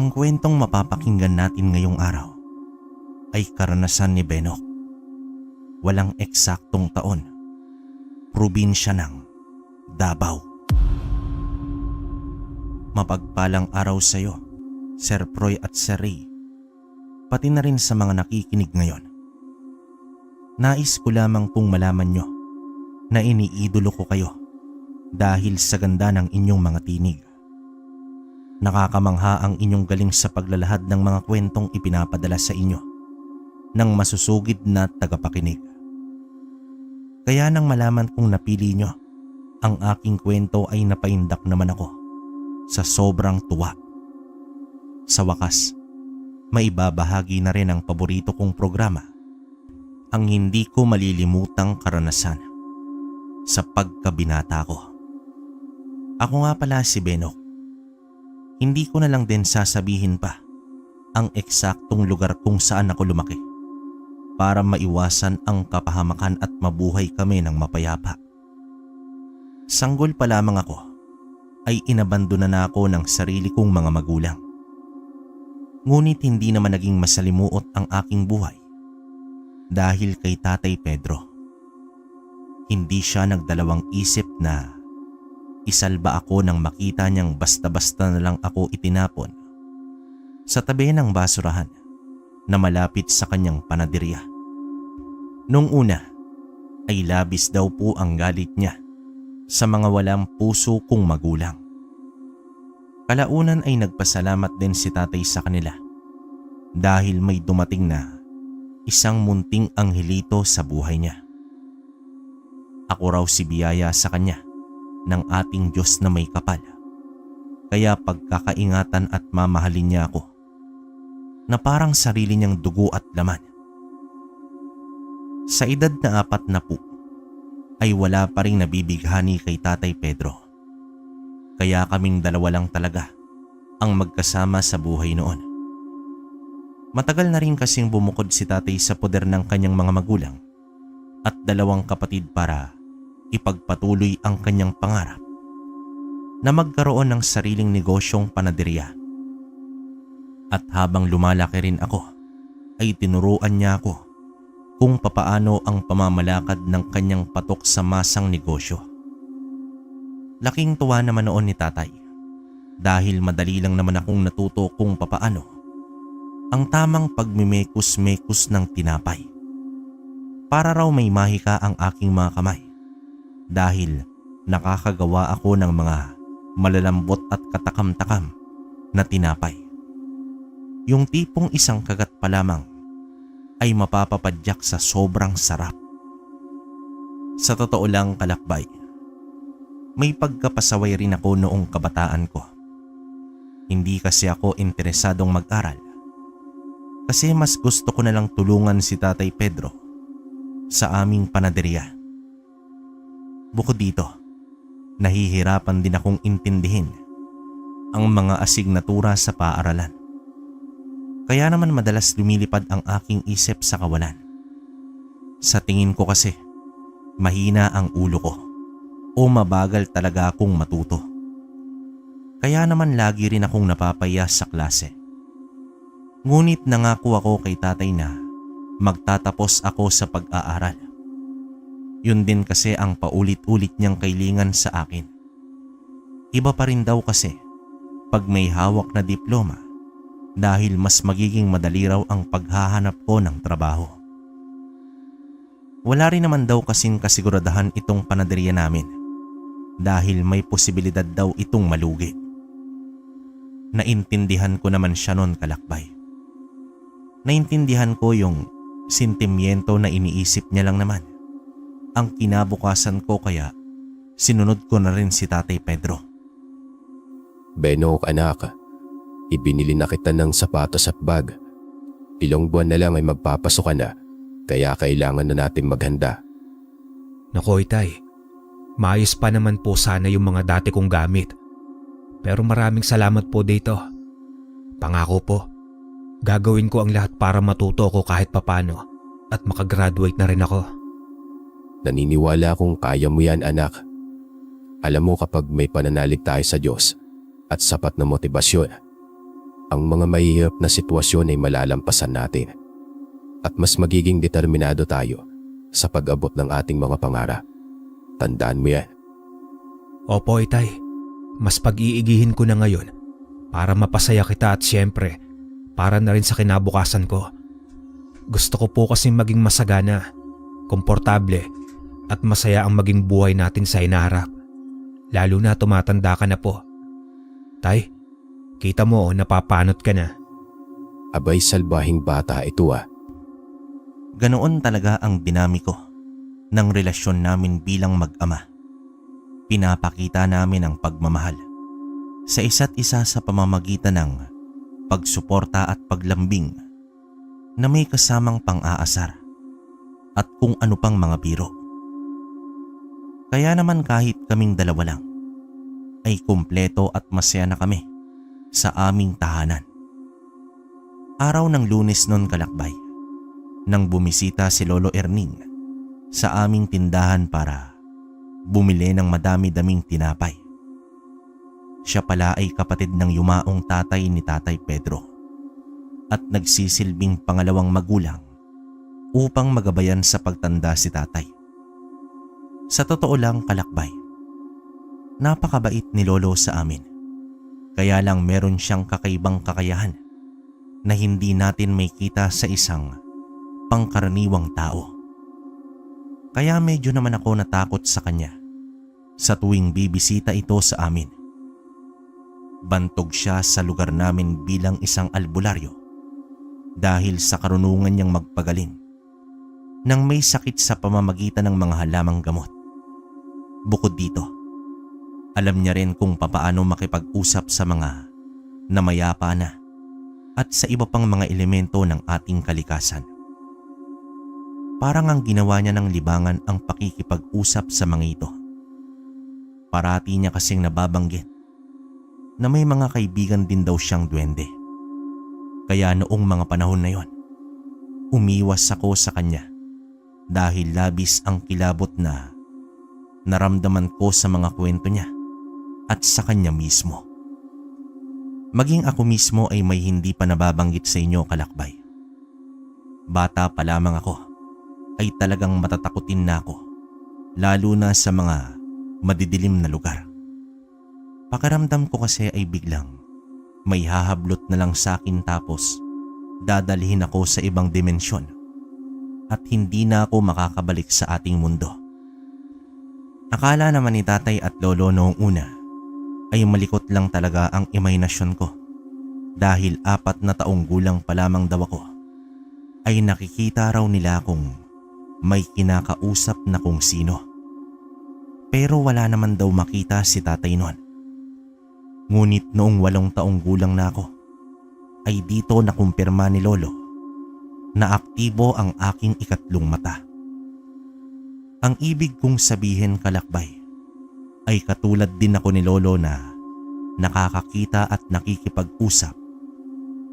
Ang kwentong mapapakinggan natin ngayong araw ay karanasan ni Benok. Walang eksaktong taon. Probinsya ng Davao. Mapagpalang araw sa iyo, Sir Proy at Sir Ray, pati na rin sa mga nakikinig ngayon. Nais ko lamang pong malaman nyo na iniidolo ko kayo dahil sa ganda ng inyong mga tinig. Nakakamangha ang inyong galing sa paglalahad ng mga kwentong ipinapadala sa inyo ng masusugid na tagapakinig. Kaya nang malaman kong napili nyo ang aking kwento ay napaindak naman ako sa sobrang tuwa. Sa wakas, maibabahagi na rin ang paborito kong programa, ang hindi ko malilimutang karanasan sa pagkabinata ko. Ako nga pala si Benok. Hindi ko na lang din sasabihin pa ang eksaktong lugar kung saan ako lumaki para maiwasan ang kapahamakan at mabuhay kami ng mapayapa. Sanggol pa lamang ako ay inabandona na ako ng sarili kong mga magulang. Ngunit hindi naman naging masalimuot ang aking buhay dahil kay Tatay Pedro. Hindi siya nagdalawang isip na isalba ako nang makita niyang basta-basta na lang ako itinapon sa tabi ng basurahan na malapit sa kanyang panaderya. Nung una ay labis daw po ang galit niya sa mga walang puso kong magulang. Kalaunan ay nagpasalamat din si tatay sa kanila dahil may dumating na isang munting anghelito sa buhay niya. Ako raw si biyaya sa kanya ng ating Diyos na may kapal. Kaya pagkakaingatan at mamahalin niya ako na parang sarili niyang dugo at laman. Sa edad na 4 ay wala pa ring nabibighani kay Tatay Pedro. Kaya kaming dalawa lang talaga ang magkasama sa buhay noon. Matagal na rin kasing bumukod si tatay sa poder ng kanyang mga magulang at 2 kapatid para ipagpatuloy ang kanyang pangarap na magkaroon ng sariling negosyong panaderya. At habang lumalaki rin ako, ay tinuruan niya ako kung papaano ang pamamalakad ng kanyang patok sa masang negosyo. Laking tuwa naman noon ni tatay dahil madali lang naman akong natuto kung papaano ang tamang pagmimekos-mekos ng tinapay. Para raw may mahika ang aking mga kamay dahil nakakagawa ako ng mga malalambot at katakam-takam na tinapay. Yung tipong isang kagat pa lamang ay mapapapadyak sa sobrang sarap. Sa totoo lang, kalakbay, may pagkapasaway rin ako noong kabataan ko. Hindi kasi ako interesadong mag-aral kasi mas gusto ko na lang tulungan si Tatay Pedro sa aming panaderya. Bukod dito, nahihirapan din akong intindihin ang mga asignatura sa paaralan. Kaya naman madalas lumilipad ang aking isip sa kawalan. Sa tingin ko kasi, mahina ang ulo ko o mabagal talaga akong matuto. Kaya naman lagi rin akong napapaya sa klase. Ngunit nangako ako kay tatay na magtatapos ako sa pag-aaral. Yun din kasi ang paulit-ulit niyang kailingan sa akin. Iba pa rin daw kasi pag may hawak na diploma dahil mas magiging madali raw ang paghahanap ko ng trabaho. Wala rin naman daw kasing kasiguradahan itong panaderya namin dahil may posibilidad daw itong malugi. Naintindihan ko naman siya noon, kalakbay. Naintindihan ko yung sentimiento na iniisip niya lang naman ang kinabukasan ko, kaya sinunod ko na rin si Tatay Pedro. Benok anak, ibinili na kita ng sapatos at bag. Ilang buwan na lang ay magpapasok ka na, kaya kailangan na natin maghanda. Naku, Itay, maayos pa naman po sana yung mga dati kong gamit. Pero maraming salamat po dito. Pangako po, gagawin ko ang lahat para matuto ko kahit papano at makagraduate na rin ako. Naniniwala akong kaya mo yan, anak. Alam mo, kapag may pananalig tayo sa Diyos at sapat na motibasyon, Ang mga mahihirap na sitwasyon ay malalampasan natin at mas magiging determinado tayo sa pag-abot ng ating mga pangarap. Tandaan mo yan. Opo, Itay. Mas pag-iigihin ko na ngayon para mapasaya kita at siyempre para na rin sa kinabukasan ko. Gusto ko po kasing maging masagana, komportable at masaya ang maging buhay natin sa hinaharap. Lalo na tumatanda ka na po. Tay, kita mo napapanot ka na. Abay, salbahing bata ito ah. Ganoon talaga ang dinamiko ng relasyon namin bilang mag-ama. Pinapakita namin ang pagmamahal sa isa't isa sa pamamagitan ng pagsuporta at paglambing na may kasamang pang-aasar at kung ano pang mga biro. Kaya naman kahit kaming dalawa lang ay kumpleto at masaya na kami sa aming tahanan. Araw ng Lunes noon, Kalakbay, nang bumisita si Lolo Erning sa aming tindahan para bumili ng madami-daming tinapay. Siya pala ay kapatid ng yumaong tatay ni Tatay Pedro at nagsisilbing pangalawang magulang upang magabayan sa pagtanda si tatay. Sa totoo lang, Kalakbay, napakabait ni Lolo sa amin. Kaya lang meron siyang kakaibang kakayahan na hindi natin may kita sa isang pangkaraniwang tao. Kaya medyo naman ako natakot sa kanya sa tuwing bibisita ito sa amin. Bantog siya sa lugar namin bilang isang albularyo dahil sa karunungan niyang magpagaling nang may sakit sa pamamagitan ng mga halamang gamot. Bukod dito, alam niya rin kung papaano makipag-usap sa mga namayapa na at sa iba pang mga elemento ng ating kalikasan. Parang ang ginawa niya ng libangan ang pakikipag-usap sa mga ito. Parati niya kasing nababanggit na may mga kaibigan din daw siyang duwende. Kaya noong mga panahon na yon, umiwas ako sa kanya dahil labis ang kilabot na naramdaman ko sa mga kwento niya at sa kanya mismo. Maging ako mismo ay may hindi pa nababanggit sa inyo, Kalakbay. Bata pa lamang ako ay talagang matatakutin na ako, lalo na sa mga madidilim na lugar. Pakiramdam ko kasi ay biglang may hahablot na lang sa akin tapos dadalhin ako sa ibang dimensyon at hindi na ako makakabalik sa ating mundo. Akala naman ni Tatay at Lolo noong una ay malikot lang talaga ang imahinasyon ko dahil 4 na taong gulang pa lamang daw ako ay nakikita raw nila kung may kinakausap na kung sino. Pero wala naman daw makita si Tatay noon. Ngunit noong 8 taong gulang na ako ay dito nakumpirma ni Lolo na aktibo ang aking ikatlong mata. Ang ibig kong sabihin, Kalakbay, ay katulad din ako ni Lolo na nakakakita at nakikipag-usap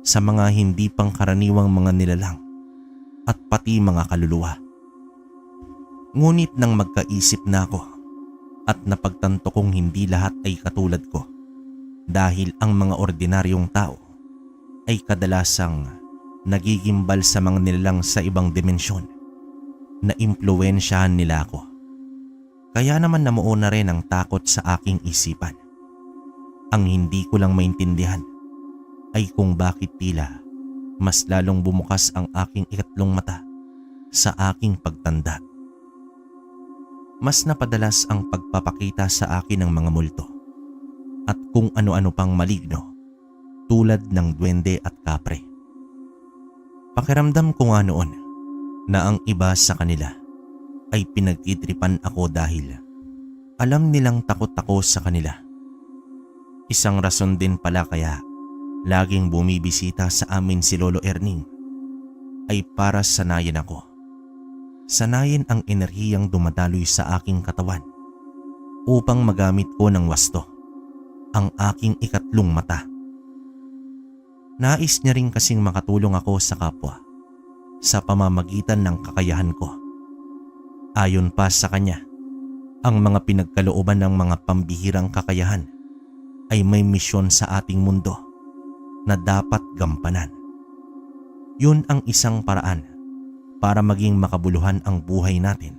sa mga hindi pangkaraniwang mga nilalang at pati mga kaluluwa. Ngunit nang magkaisip na ako at napagtanto kong hindi lahat ay katulad ko dahil ang mga ordinaryong tao ay kadalasang nagigimbal sa mga nilalang sa ibang dimensyon na impluwensyahan nila ako. Kaya naman namuo na rin ang takot sa aking isipan. Ang hindi ko lang maintindihan ay kung bakit tila mas lalong bumukas ang aking ikatlong mata sa aking pagtanda. Mas napadalas ang pagpapakita sa akin ng mga multo at kung ano-ano pang maligno tulad ng duwende at kapre. Pakiramdam ko nga noon na ang iba sa kanila ay pinagtitripan ako dahil alam nilang takot ako sa kanila. Isang rason din pala kaya laging bumibisita sa amin si Lolo Erning ay para sanayin ako. Sanayin ang enerhiyang dumadaloy sa aking katawan upang magamit ko ng wasto ang aking ikatlong mata. Nais niya rin kasing makatulong ako sa kapwa sa pamamagitan ng kakayahan ko. Ayon pa sa kanya, ang mga pinagkalooban ng mga pambihirang kakayahan ay may misyon sa ating mundo na dapat gampanan. Yun ang isang paraan para maging makabuluhan ang buhay natin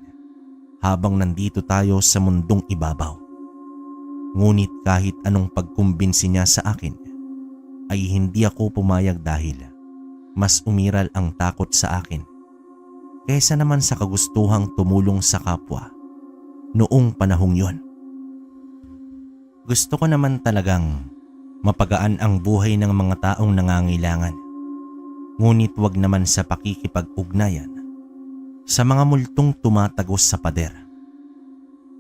habang nandito tayo sa mundong ibabaw. Ngunit kahit anong pagkumbinsi niya sa akin, ay hindi ako pumayag dahil mas umiral ang takot sa akin kaysa naman sa kagustuhang tumulong sa kapwa noong panahong yon. Gusto ko naman talagang mapagaan ang buhay ng mga taong nangangailangan, ngunit wag naman sa pakikipag-ugnayan sa mga multong tumatagos sa pader.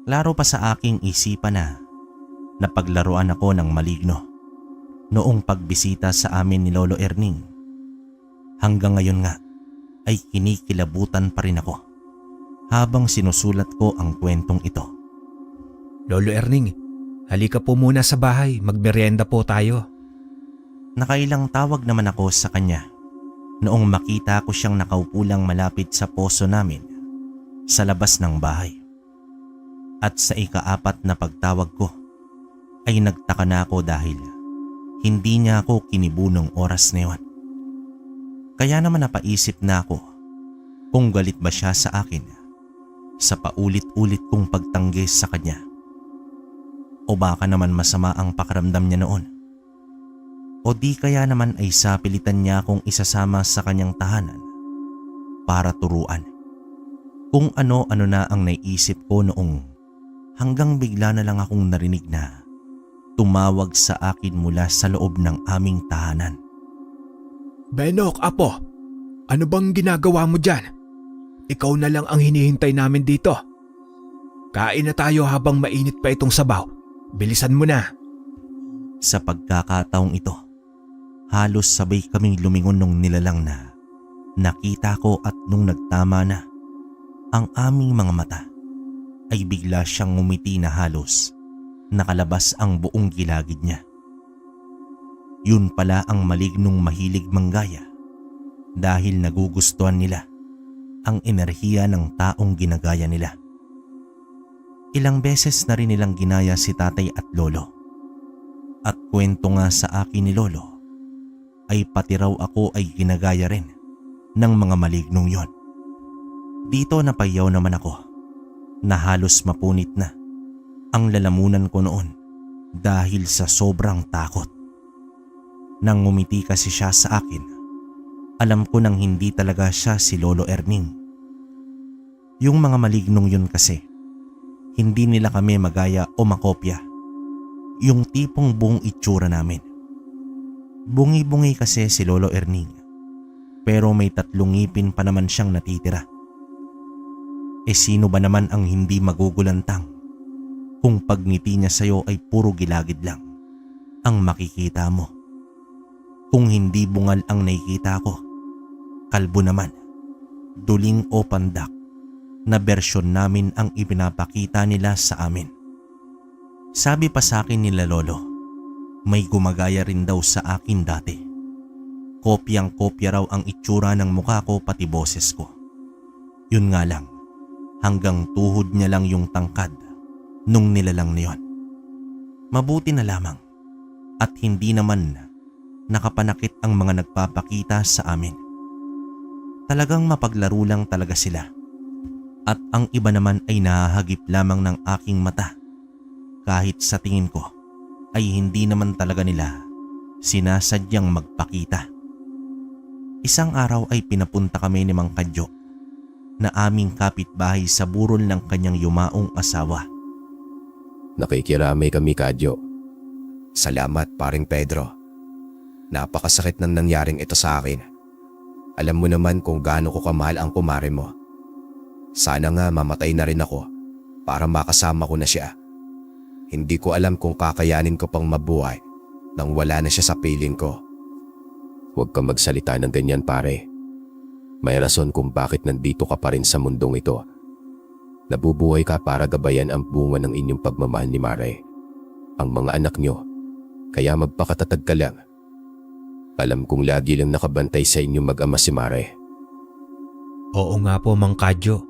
Laro pa sa aking isipan na napaglaruan ako ng maligno noong pagbisita sa amin ni Lolo Erning. Hanggang ngayon nga ay kinikilabutan pa rin ako habang sinusulat ko ang kwentong ito. Lolo Erning, halika po muna sa bahay, magmerienda po tayo. Nakailang tawag naman ako sa kanya noong makita ko siyang nakaupo lang malapit sa poso namin sa labas ng bahay. At sa ika-4 na pagtawag ko ay nagtaka na ako dahil hindi niya ako kinibunong oras na yun. Kaya naman napaisip na ako kung galit ba siya sa akin sa paulit-ulit kong pagtanggi sa kanya. O baka naman masama ang pakiramdam niya noon. O di kaya naman ay sapilitan niya akong isasama sa kanyang tahanan para turuan. Kung ano-ano na ang naiisip ko noong hanggang bigla na lang akong narinig na tumawag sa akin mula sa loob ng aming tahanan. Benok, apo, ano bang ginagawa mo dyan? Ikaw na lang ang hinihintay namin dito. Kain na tayo habang mainit pa itong sabaw. Bilisan mo na. Sa pagkakataong ito, halos sabay kaming lumingon nung nilalang na nakita ko at nung nagtama na ang aming mga mata ay bigla siyang ngumiti na halos nakalabas ang buong gilagid niya. Yun pala ang malignong mahilig manggaya dahil nagugustuhan nila ang enerhiya ng taong ginagaya nila. Ilang beses na rin nilang ginaya si tatay at lolo. At kwento nga sa akin ni lolo ay pati raw ako ay ginagaya rin ng mga malignong yon. Dito napayaw naman ako na halos mapunit na ang lalamunan ko noon dahil sa sobrang takot. Nang ngumiti kasi siya sa akin, alam ko nang hindi talaga siya si Lolo Erning. Yung mga malignong yun kasi, hindi nila kami magaya o makopya. Yung tipong buong itsura namin. Bungi-bungi kasi si Lolo Erning, pero may 3 ngipin pa naman siyang natitira. E sino ba naman ang hindi magugulantang kung pagngiti niya sa'yo ay puro gilagid lang ang makikita mo? Kung hindi bungal ang nakikita ko, kalbo naman, duling o pandak na bersyon namin ang ipinapakita nila sa amin. Sabi pa sa akin nila lolo, may gumagaya rin daw sa akin dati. Kopyang-kopya raw ang itsura ng mukha ko pati boses ko. Yun nga lang, hanggang tuhod niya lang yung tangkad nung nilalang na yun. Mabuti na lamang at hindi naman nakapanakit ang mga nagpapakita sa amin. Talagang mapaglaro lang talaga sila. At ang iba naman ay nahahagip lamang ng aking mata kahit sa tingin ko ay hindi naman talaga nila sinasadyang magpakita. Isang araw ay pinapunta kami ni Mang Kadyo na aming kapitbahay sa burol ng kanyang yumaong asawa. Nakikiramay kami, Kadyo. Salamat, paring Pedro. Napakasakit ng nangyaring ito sa akin. Alam mo naman kung gaano ko kamahal ang kumare mo. Sana nga mamatay na rin ako para makasama ko na siya. Hindi ko alam kung kakayanin ko pang mabuhay nang wala na siya sa piling ko. Huwag kang magsalita ng ganyan, pare. May rason kung bakit nandito ka pa rin sa mundong ito. Nabubuhay ka para gabayan ang bunga ng inyong pagmamahal ni Mare, ang mga anak nyo. Kaya magpakatatag ka lang. Alam kong lagi lang nakabantay sa inyong mag-ama si Mare. Oo nga po, Mang Kadyo.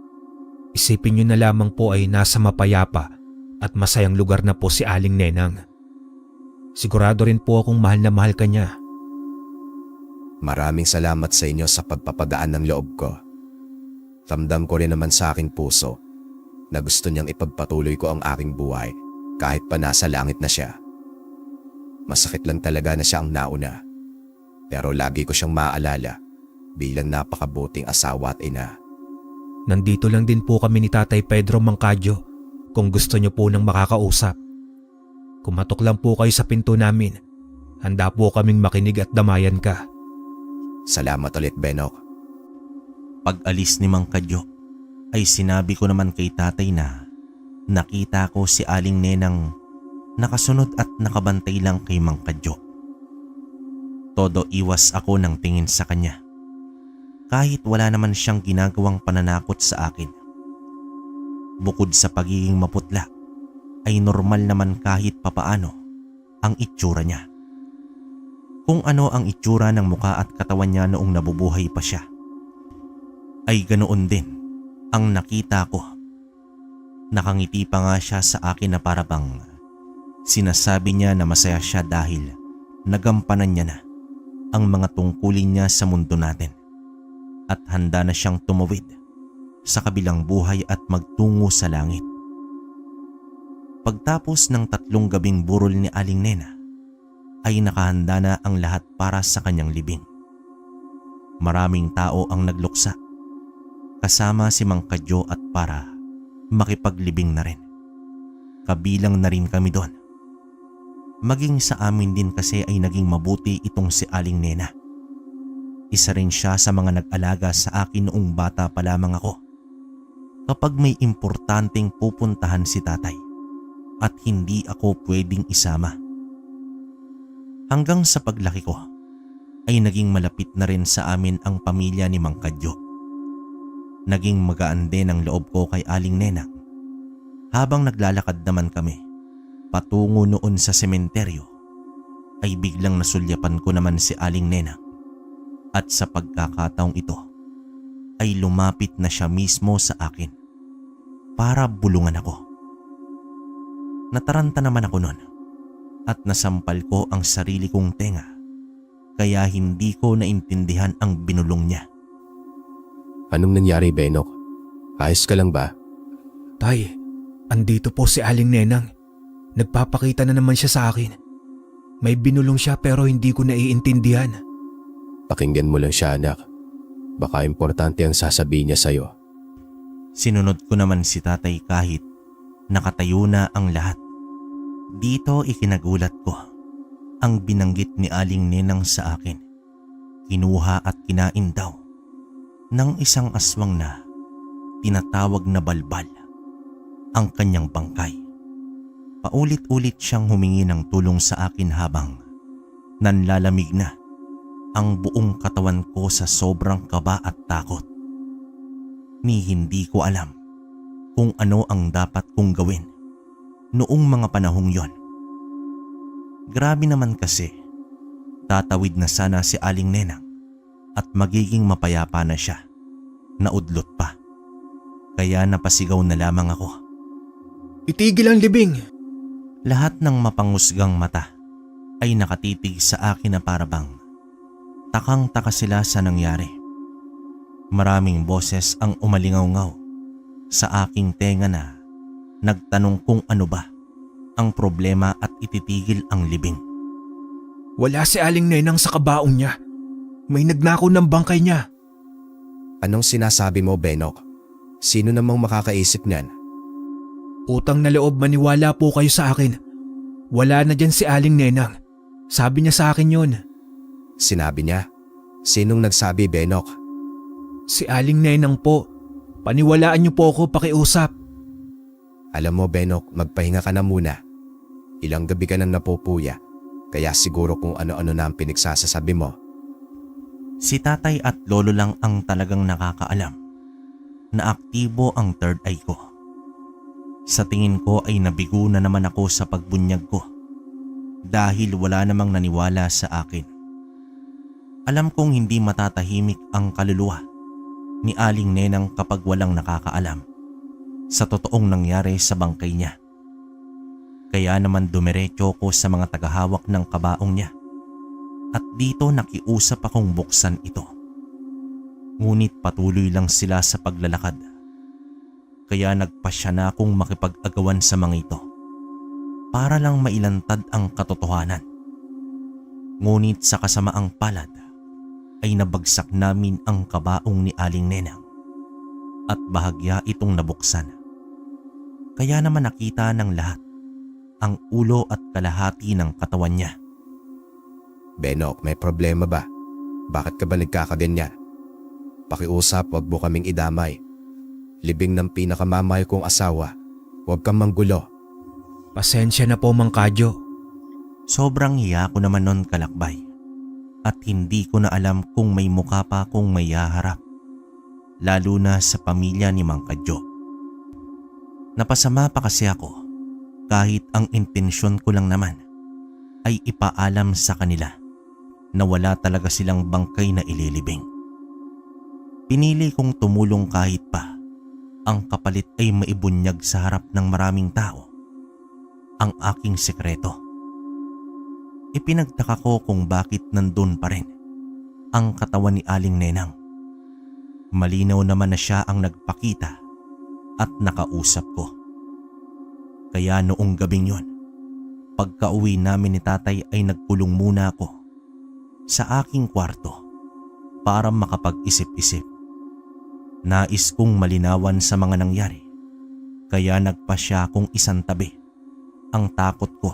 Isipin nyo na lamang po ay nasa mapayapa at masayang lugar na po si Aling Nenang. Sigurado rin po akong mahal na mahal ka niya. Maraming salamat sa inyo sa pagpapagaan ng loob ko. Ramdam ko rin naman sa aking puso na gusto niyang ipagpatuloy ko ang aking buhay kahit pa nasa langit na siya. Masakit lang talaga na siya ang nauna. Pero lagi ko siyang maaalala bilang napakabuting asawa at ina. Nandito lang din po kami ni Tatay Pedro Mangkadyo kung gusto niyo po nang makakausap. Kumatok lang po kayo sa pinto namin. Handa po kaming makinig at damayan ka. Salamat ulit, Benok. Pag-alis ni Mang Kadyo ay sinabi ko naman kay tatay na nakita ko si Aling Nenang nakasunod at nakabantay lang kay Mang Kadyo. Todo iwas ako ng tingin sa kanya. Kahit wala naman siyang ginagawang pananakot sa akin. Bukod sa pagiging maputla, ay normal naman kahit papaano ang itsura niya. Kung ano ang itsura ng muka at katawan niya noong nabubuhay pa siya, ay ganoon din ang nakita ko. Nakangiti pa nga siya sa akin na para bang sinasabi niya na masaya siya dahil nagampanan niya na ang mga tungkulin niya sa mundo natin at handa na siyang tumawid sa kabilang buhay at magtungo sa langit. Pagtapos ng 3 gabing burol ni Aling Nena, ay nakahanda na ang lahat para sa kanyang libing. Maraming tao ang nagluksa, kasama si Mang Kadyo at para makipaglibing na rin. Kabilang na rin kami doon. Maging sa amin din kasi ay naging mabuti itong si Aling Nena. Isa rin siya sa mga nag-alaga sa akin noong bata pa lamang ako. Kapag may importanteng pupuntahan si tatay at hindi ako pwedeng isama. Hanggang sa paglaki ko ay naging malapit na rin sa amin ang pamilya ni Mang Kadyo. Naging magaan din ang loob ko kay Aling Nena. Habang naglalakad naman kami patungo noon sa sementeryo, ay biglang nasulyapan ko naman si Aling Nena. At sa pagkakataong ito ay lumapit na siya mismo sa akin para bulungan ako. Nataranta naman ako noon at nasampal ko ang sarili kong tenga, kaya hindi ko naintindihan ang binulong niya. Anong nangyari, Benok? Ayos ka lang ba? Tay, andito po si Aling Nenang. Nagpapakita na naman siya sa akin. May binulong siya pero hindi ko naiintindihan. Pakinggan mo lang siya, anak. Baka importante ang sasabihin niya sa'yo. Sinunod ko naman si tatay kahit nakatayo na ang lahat. Dito ikinagulat ko ang binanggit ni Aling Nenang sa akin. Kinuha at kinain daw ng isang aswang na tinatawag na balbal ang kanyang bangkay. Paulit-ulit siyang humingi ng tulong sa akin habang nanlalamig na ang buong katawan ko sa sobrang kaba at takot. Ni hindi ko alam kung ano ang dapat kong gawin noong mga panahong yon. Grabe naman kasi, tatawid na sana si Aling Nenang at magiging mapayapa na siya. Naudlot pa. Kaya napasigaw na lamang ako. Itigil ang libing! Lahat ng mapangusgang mata ay nakatitig sa akin na parabang takang-taka sila sa nangyari. Maraming boses ang umalingaw-ngaw sa aking tenga na nagtanong kung ano ba ang problema at ititigil ang libing. Wala si Aling Nenang sa kabaong niya. May nagnakaw ng bangkay niya. Anong sinasabi mo, Benok? Sino namang makakaisip niyan? Utang na loob, maniwala po kayo sa akin. Wala na dyan si Aling Nenang. Sabi niya sa akin yun. Sinabi niya? Sinong nagsabi, Benok? Si Aling Nenang po. Paniwalaan niyo po ako, pakiusap. Alam mo, Benok, magpahinga ka na muna. Ilang gabi ka nang napupuya, kaya siguro kung ano-ano na ang pinagsasasabi mo. Si tatay at lolo lang ang talagang nakakaalam na aktibo ang third eye ko. Sa tingin ko ay nabigo na naman ako sa pagbunyag ko dahil wala namang naniwala sa akin. Alam kong hindi matatahimik ang kaluluwa ni Aling Nenang kapag walang nakakaalam sa totoong nangyari sa bangkay niya. Kaya naman dumiretso ko sa mga tagahawak ng kabaong niya at dito nakiusap akong buksan ito. Ngunit patuloy lang sila sa paglalakad. Kaya nagpasya na akong makipag-agawan sa mga ito para lang mailantad ang katotohanan. Ngunit sa kasamaang palad ay nabagsak namin ang kabaong ni Aling Nenang at bahagya itong nabuksan. Kaya naman nakita ng lahat ang ulo at kalahati ng katawan niya. Benok, may problema ba? Bakit ka ba nagkakaganyan? Pakiusap, wag mo kaming idamay. Libing ng pinakamamay kong asawa. Huwag kang manggulo. Pasensya na po, Mang Kadyo. Sobrang hiya ko naman nun, Kalakbay, at hindi ko na alam kung may mukha pa akong may haharap, lalo na sa pamilya ni Mang Kadyo. Napasama pa kasi ako kahit ang intensyon ko lang naman ay ipaalam sa kanila na wala talaga silang bangkay na ililibing. Pinili kong tumulong kahit pa ang kapalit ay maibunyag sa harap ng maraming tao ang aking sekreto. Ipinagtaka ko kung bakit nandun pa rin ang katawan ni Aling Nenang. Malinaw naman na siya ang nagpakita at nakausap ko. Kaya noong gabing yon, pagka-uwi namin ni tatay ay nagkulong muna ako sa aking kwarto para makapag-isip-isip. Nais kong malinawan sa mga nangyari, kaya nagpasya akong isang tabi ang takot ko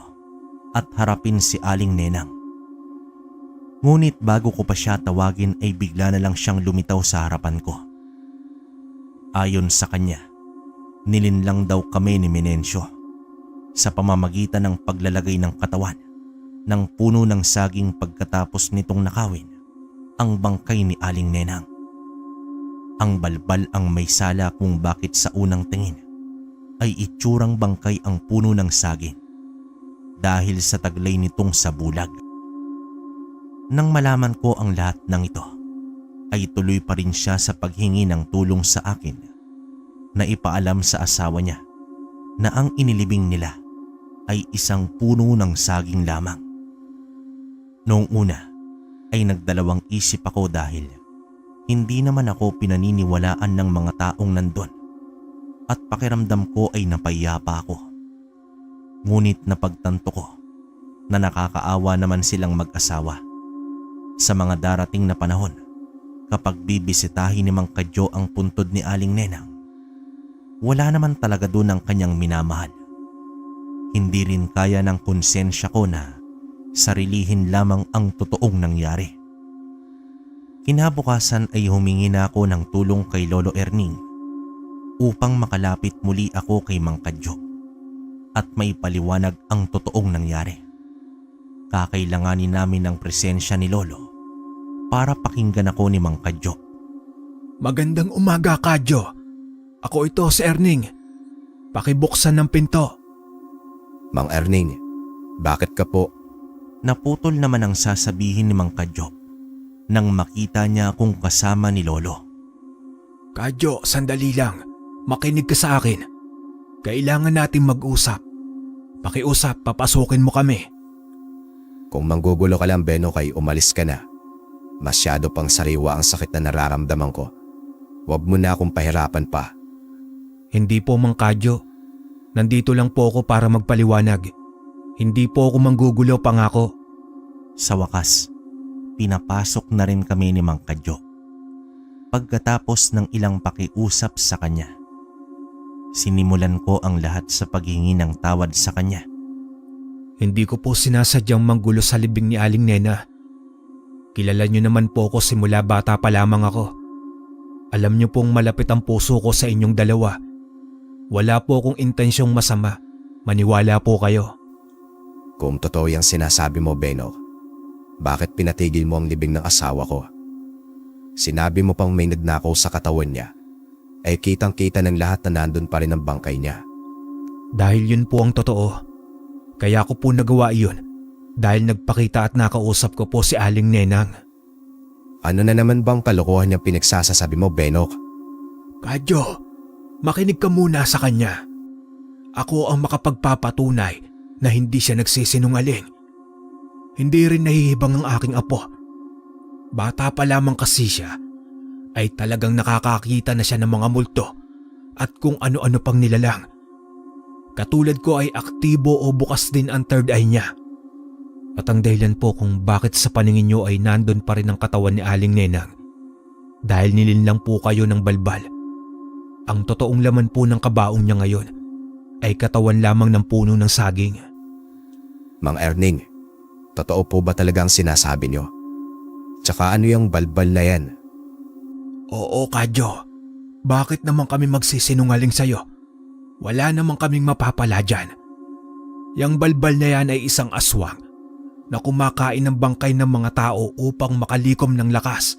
at harapin si Aling Nenang. Ngunit bago ko pa siya tawagin ay bigla na lang siyang lumitaw sa harapan ko. Ayon sa kanya, nilinlang daw kami ni Menencio sa pamamagitan ng paglalagay ng katawan ng puno ng saging pagkatapos nitong nakawin ang bangkay ni Aling Nenang. Ang balbal ang may sala kung bakit sa unang tingin ay itsurang bangkay ang puno ng saging dahil sa taglay nitong sa bulag. Nang malaman ko ang lahat ng ito, ay tuloy pa rin siya sa paghingi ng tulong sa akin na ipaalam sa asawa niya na ang inilibing nila ay isang puno ng saging lamang. Noong una ay nagdalawang isip ako dahil hindi naman ako pinaniniwalaan ng mga taong nandun at pakiramdam ko ay napahiya pa ako. Ngunit napagtanto ko na nakakaawa naman silang mag-asawa sa mga darating na panahon kapag bibisitahin ni Mang Kadyo ang puntod ni Aling Nenang. Wala naman talaga doon ang kanyang minamahal. Hindi rin kaya ng konsensya ko na sarilihin lamang ang totoong nangyari. Kinabukasan ay humingi na ako ng tulong kay Lolo Erning upang makalapit muli ako kay Mang Kadyo at may paliwanag ang totoong nangyari. Kakailanganin namin ng presensya ni Lolo para pakinggan ako ni Mang Kadyo. Magandang umaga, Kadyo. Ako ito si Erning. Pakibuksan ng pinto. Mang Erning, bakit ka po? Naputol naman ang sasabihin ni Mang Kadyo nang makita niya akong kasama ni Lolo. Kadyo, sandali lang. Makinig ka sa akin. Kailangan natin mag-usap. Pakiusap, papasukin mo kami. Kung manggugulo ka lang, Beno, kay umalis ka na. Masyado pang sariwa ang sakit na nararamdaman ko. Huwag mo na akong pahirapan pa. Hindi po, Mang Kadyo. Nandito lang po ako para magpaliwanag. Hindi po ako manggugulo, pangako. Sa wakas, pinapasok na rin kami ni Mang Kadyo. Pagkatapos ng ilang pakiusap sa kanya, sinimulan ko ang lahat sa paghingi ng tawad sa kanya. Hindi ko po sinasadyang manggulo sa libing ni Aling Nena. Kilala niyo naman po ako simula bata pa lamang ako. Alam niyo pong malapit ang puso ko sa inyong dalawa. Wala po akong intensyong masama. Maniwala po kayo. Kung totoo yung sinasabi mo, Beno, bakit pinatigil mo ang libing ng asawa ko? Sinabi mo pang may nagnakaw sa katawan niya, ay kitang-kita ng lahat na nandun pa rin ang bangkay niya. Dahil yun po ang totoo. Kaya ko po nagawa iyon dahil nagpakita at nakausap ko po si Aling Nenang. Ano na naman bang kalokohan niyang pinagsasasabi mo, Benok? Kadyo, makinig ka muna sa kanya. Ako ang makapagpapatunay na hindi siya nagsisinungaling. Hindi rin nahihibang ang aking apo. Bata pa lamang kasi siya ay talagang nakakakita na siya ng mga multo at kung ano-ano pang nilalang. Katulad ko ay aktibo o bukas din ang third eye niya. At ang dahilan po kung bakit sa paningin niyo ay nandun pa rin ang katawan ni Aling Nenang dahil nilinlang po kayo ng balbal. Ang totoong laman po ng kabaong niya ngayon ay katawan lamang ng puno ng saging. Mang Erning, totoo po ba talaga ang sinasabi niyo? Tsaka ano yung balbal na yan? Oo, Kadyo. Bakit naman kami magsisinungaling sa'yo? Wala namang kaming mapapala dyan. Yang balbal na yan ay isang aswang na kumakain ng bangkay ng mga tao upang makalikom ng lakas.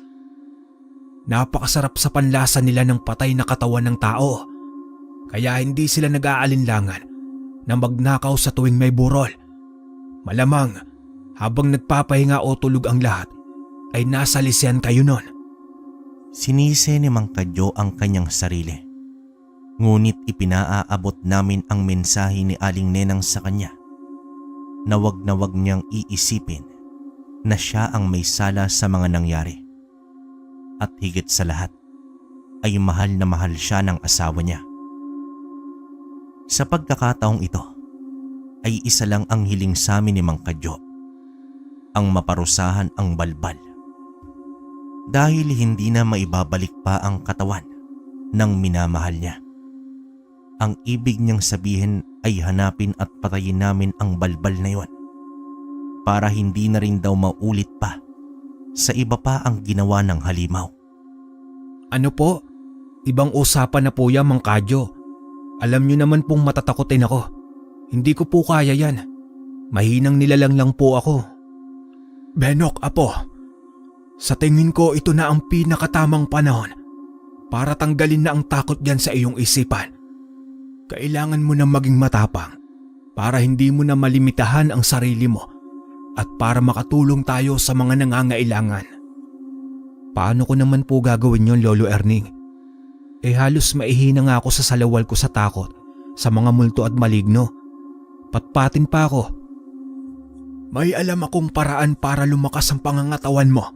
Napakasarap sa panlasa nila ng patay na katawan ng tao. Kaya hindi sila nag-aalinlangan na magnakaw sa tuwing may burol. Malamang habang nagpapahinga o tulog ang lahat ay nasa lisyan kayo nun. Sinisi ni Mang Kadyo ang kanyang sarili. Ngunit ipinaaabot namin ang mensahe ni Aling Nenang sa kanya na wag niyang iisipin na siya ang may sala sa mga nangyari. At higit sa lahat ay mahal na mahal siya ng asawa niya. Sa pagkakataong ito ay isa lang ang hiling sa amin ni Mang Kadyo, ang maparusahan ang balbal. Dahil hindi na maibabalik pa ang katawan ng minamahal niya. Ang ibig niyang sabihin ay hanapin at patayin namin ang balbal na yon para hindi na rin daw maulit pa sa iba pa ang ginawa ng halimaw. Ano po? Ibang usapan na po yan, Mang Kadyo. Alam niyo naman pong matatakotin ako. Hindi ko po kaya yan. Mahinang nilalang lang po ako. Benok, apo. Sa tingin ko ito na ang pinakatamang panahon para tanggalin na ang takot diyan sa iyong isipan. Kailangan mo na maging matapang para hindi mo na malimitahan ang sarili mo at para makatulong tayo sa mga nangangailangan. Paano ko naman po gagawin yon, Lolo Erning? Halos maihina nga ako sa salawal ko sa takot sa mga multo at maligno. Patpatin pa ako. May alam akong paraan para lumakas ang pangangatawan mo.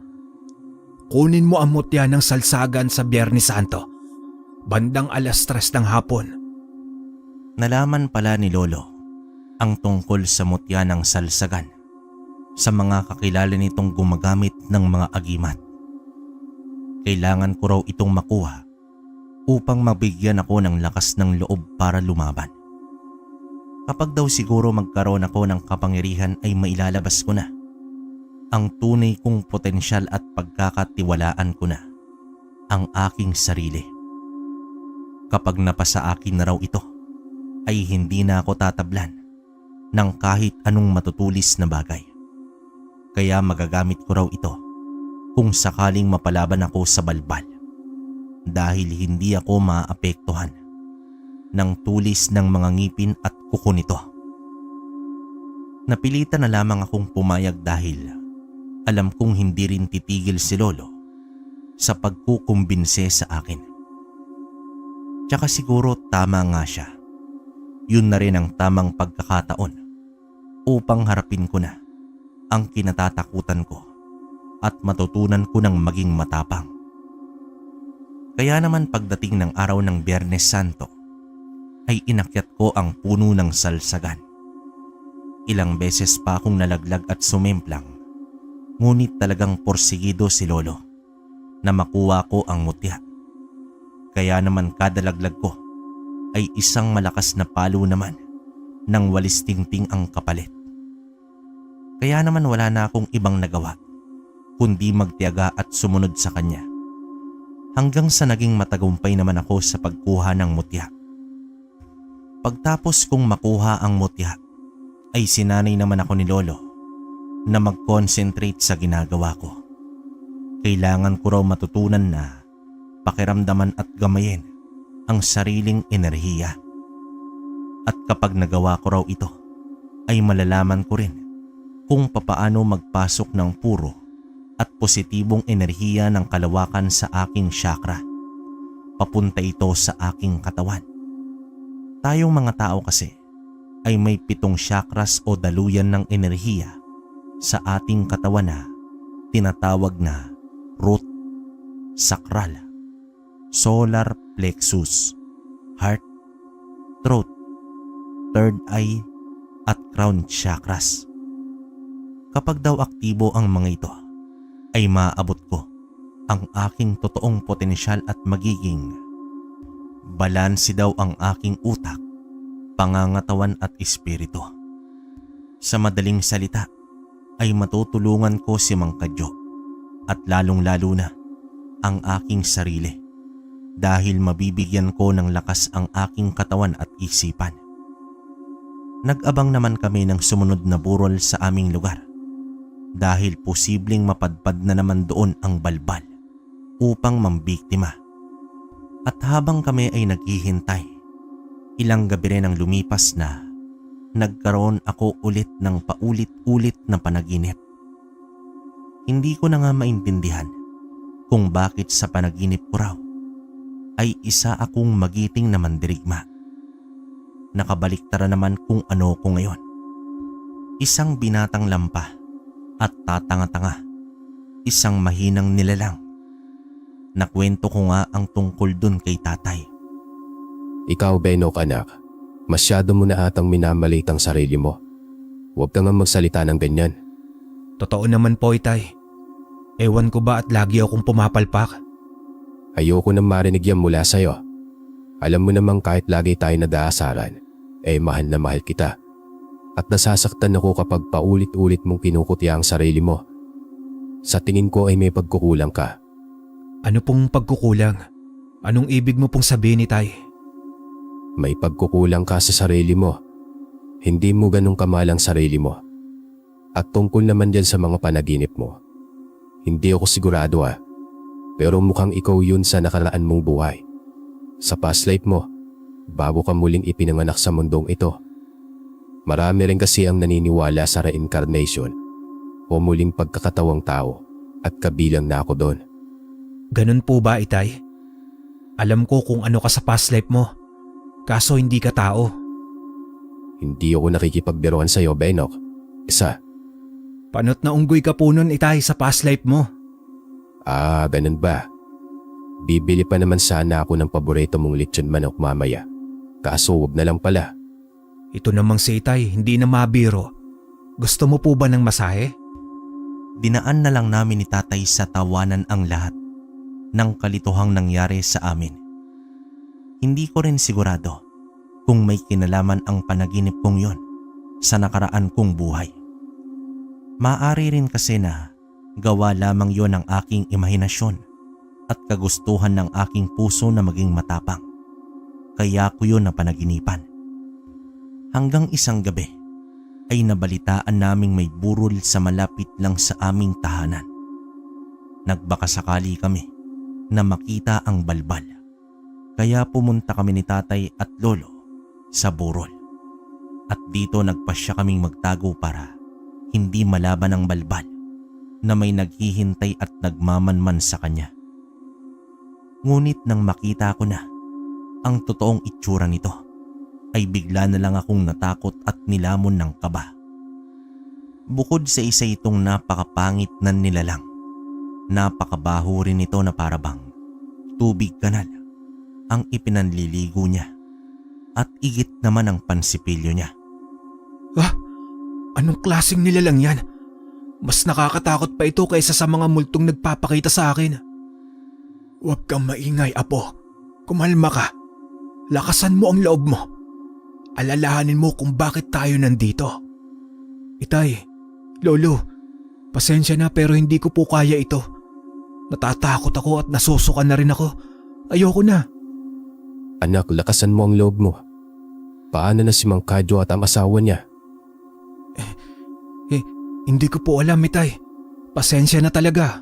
Kunin mo ang mutya ng salsagan sa Biyernes Santo, bandang 3:00 ng hapon. Nalaman pala ni Lolo ang tungkol sa mutya ng salsagan sa mga kakilala nitong gumagamit ng mga agimat. Kailangan ko raw itong makuha upang mabigyan ako ng lakas ng loob para lumaban. Kapag daw siguro magkaroon ako ng kapangyarihan ay mailalabas ko na ang tunay kong potensyal at pagkakatiwalaan ko na ang aking sarili. Kapag napasa akin na raw ito, ay hindi na ako tatablan ng kahit anong matutulis na bagay. Kaya magagamit ko raw ito kung sakaling mapalaban ako sa balbal dahil hindi ako maapektuhan ng tulis ng mga ngipin at kuko nito. Napilitan na lamang akong pumayag dahil alam kong hindi rin titigil si Lolo sa pagkukumbinse sa akin. Tsaka siguro tama nga siya. Yun na rin ang tamang pagkakataon upang harapin ko na ang kinatatakutan ko at matutunan ko ng maging matapang. Kaya naman pagdating ng araw ng Biyernes Santo ay inakyat ko ang puno ng salsagan. Ilang beses pa akong nalaglag at sumemplang, ngunit talagang porsigido si Lolo na makuha ko ang mutya. Kaya naman kada laglag ko ay isang malakas na palo naman ng walis tingting ang kapalit. Kaya naman wala na akong ibang nagawa kundi magtiyaga at sumunod sa kanya. Hanggang sa naging matagumpay naman ako sa pagkuha ng mutya. Pagtapos kong makuha ang mutya ay sinanay naman ako ni Lolo na mag-concentrate sa ginagawa ko. Kailangan ko raw matutunan na pakiramdaman at gamayin ang sariling enerhiya. At kapag nagawa ko raw ito, ay malalaman ko rin kung papaano magpasok ng puro at positibong enerhiya ng kalawakan sa aking chakra. Papunta ito sa aking katawan. Tayong mga tao kasi ay may 7 chakras o daluyan ng enerhiya sa ating katawan na tinatawag na root, sacral, solar plexus, heart, throat, third eye at crown chakras. Kapag daw aktibo ang mga ito, ay maaabot ko ang aking totoong potensyal at magiging balanse daw ang aking utak, pangangatawan at espiritu. Sa madaling salita ay matutulungan ko si Mang Kadyo at lalong-lalo na ang aking sarili dahil mabibigyan ko ng lakas ang aking katawan at isipan. Nag-abang naman kami ng sumunod na burol sa aming lugar dahil posibleng mapadpad na naman doon ang balbal upang mambiktima. At habang kami ay naghihintay, ilang gabi rin ang lumipas na nagkaroon ako ulit ng paulit-ulit na panaginip. Hindi ko na nga maintindihan kung bakit sa panaginip ko raw ay isa akong magiting na mandirigma. Nakabaliktara naman kung ano ko ngayon. Isang binatang lampa at tatanga-tanga, isang mahinang nilalang. Nakwento ko nga ang tungkol dun kay tatay. Ikaw, Benok anak, masyado mo na atang minamalit ang sarili mo. Huwag kang magsalita ng ganyan. Totoo naman po, Itay. Ewan ko ba at lagi akong pumapalpak? Ayoko nang marinig yan mula sa'yo. Alam mo namang kahit lagi tayo nadaasaran, mahal na mahal kita. At nasasaktan ako kapag paulit-ulit mong kinukutya ang sarili mo. Sa tingin ko ay may pagkukulang ka. Ano pong pagkukulang? Anong ibig mo pong sabihin, Itay? May pagkukulang ka sa sarili mo. Hindi mo ganun kamahal ang sarili mo. At tungkol naman dyan sa mga panaginip mo. Hindi ako sigurado pero mukhang ikaw yun sa nakaraan mong buhay. Sa past life mo, bago ka muling ipinanganak sa mundong ito. Marami rin kasi ang naniniwala sa reincarnation o muling pagkakatawang tao at kabilang na ako doon. Ganun po ba, Itay? Alam ko kung ano ka sa past life mo. Kaso hindi ka tao. Hindi ako nakikipagbiruan sa iyo, Benok. Isa. Panot na unggoy ka po nun, Itay, sa past life mo. Ganun ba? Bibili pa naman sana ako ng paborito mong lechon manok mamaya. Kaso wag na lang pala. Ito namang si Itay, hindi na mabiro. Gusto mo po ba ng masahe? Dinaan na lang namin ni tatay sa tawanan ang lahat ng kalituhang nangyari sa amin. Hindi ko rin sigurado kung may kinalaman ang panaginip kong yon sa nakaraan kong buhay. Maaari rin kasi na gawa lamang yon ng aking imahinasyon at kagustuhan ng aking puso na maging matapang. Kaya ko yun napanaginipan. Hanggang isang gabi ay nabalitaan naming may burol sa malapit lang sa aming tahanan. Nagbakasakali kami na makita ang balbal. Kaya pumunta kami ni tatay at lolo sa burol. At dito nagpasya kaming magtago para hindi malaban ang balbal na may naghihintay at nagmamanman sa kanya. Ngunit nang makita ko na ang totoong itsura nito, ay bigla na lang akong natakot at nilamon ng kaba. Bukod sa isa itong napakapangit na nilalang, napakabaho rin ito na parabang tubig kanal ang ipinanliligo niya at igit naman ang pansipilyo niya. Anong klaseng nilalang yan? Mas nakakatakot pa ito kaysa sa mga multong nagpapakita sa akin. Huwag kang maingay, Apo. Kumalma ka. Lakasan mo ang loob mo. Alalahanin mo kung bakit tayo nandito. Itay, Lolo, pasensya na pero hindi ko po kaya ito. Natatakot ako at nasusuka na rin ako. Ayoko na. Anak, lakasan mo ang loob mo. Paano na si Mang Kadyo at ang asawa niya? Hindi ko po alam, Itay. Pasensya na talaga.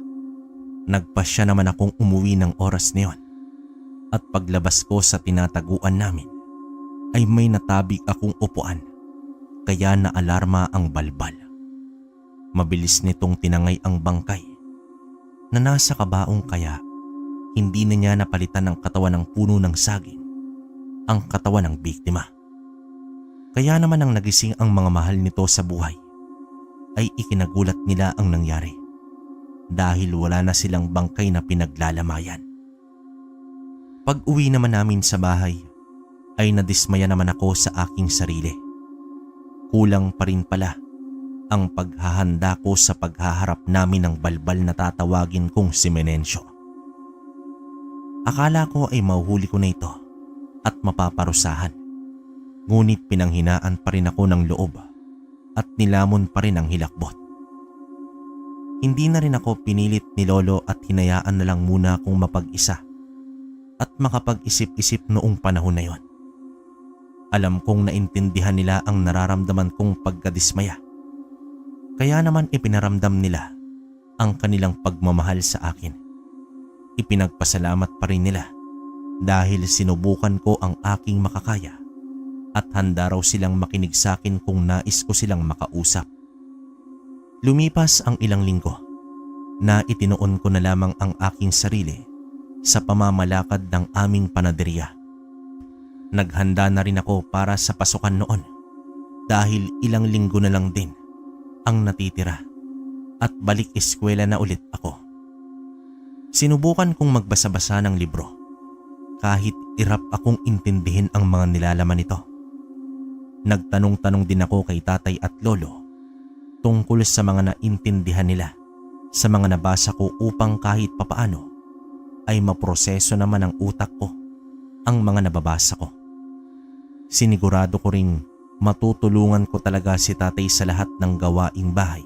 Nagpasya naman akong umuwi ng oras na yon. At paglabas ko sa tinataguan namin, ay may natabig akong upuan. Kaya naalarma ang balbal. Mabilis nitong tinangay ang bangkay na nasa kabaong kaya hindi na niya napalitan ng katawan ng puno ng saging ang katawan ng biktima. Kaya naman ang nagising ang mga mahal nito sa buhay ay ikinagulat nila ang nangyari dahil wala na silang bangkay na pinaglalamayan. Pag-uwi naman namin sa bahay ay nadismaya naman ako sa aking sarili. Kulang pa rin pala ang paghahanda ko sa paghaharap namin ng balbal na tatawagin kong si Menencio. Akala ko ay mahuhuli ko na ito at mapaparusahan. Ngunit pinanghinaan pa rin ako ng loob at nilamon pa rin ang hilakbot. Hindi na rin ako pinilit ni Lolo at hinayaan na lang muna akong mapag-isa at makapag-isip-isip noong panahon na yon. Alam kong naintindihan nila ang nararamdaman kong pagkadismaya. Kaya naman ipinaramdam nila ang kanilang pagmamahal sa akin. Ipinagpasalamat pa rin nila dahil sinubukan ko ang aking makakaya at handa raw silang makinig sa akin kung nais ko silang makausap. Lumipas ang ilang linggo na itinoon ko na lamang ang aking sarili sa pamamalakad ng aming panaderya. Naghanda na rin ako para sa pasukan noon dahil ilang linggo na lang din ang natitira at balik eskwela na ulit ako. Sinubukan kong magbasa-basa ng libro kahit irap akong intindihin ang mga nilalaman nito. Nagtanong-tanong din ako kay tatay at lolo tungkol sa mga naintindihan nila sa mga nabasa ko upang kahit papaano ay maproseso naman ng utak ko ang mga nababasa ko. Sinigurado ko ring matutulungan ko talaga si tatay sa lahat ng gawaing bahay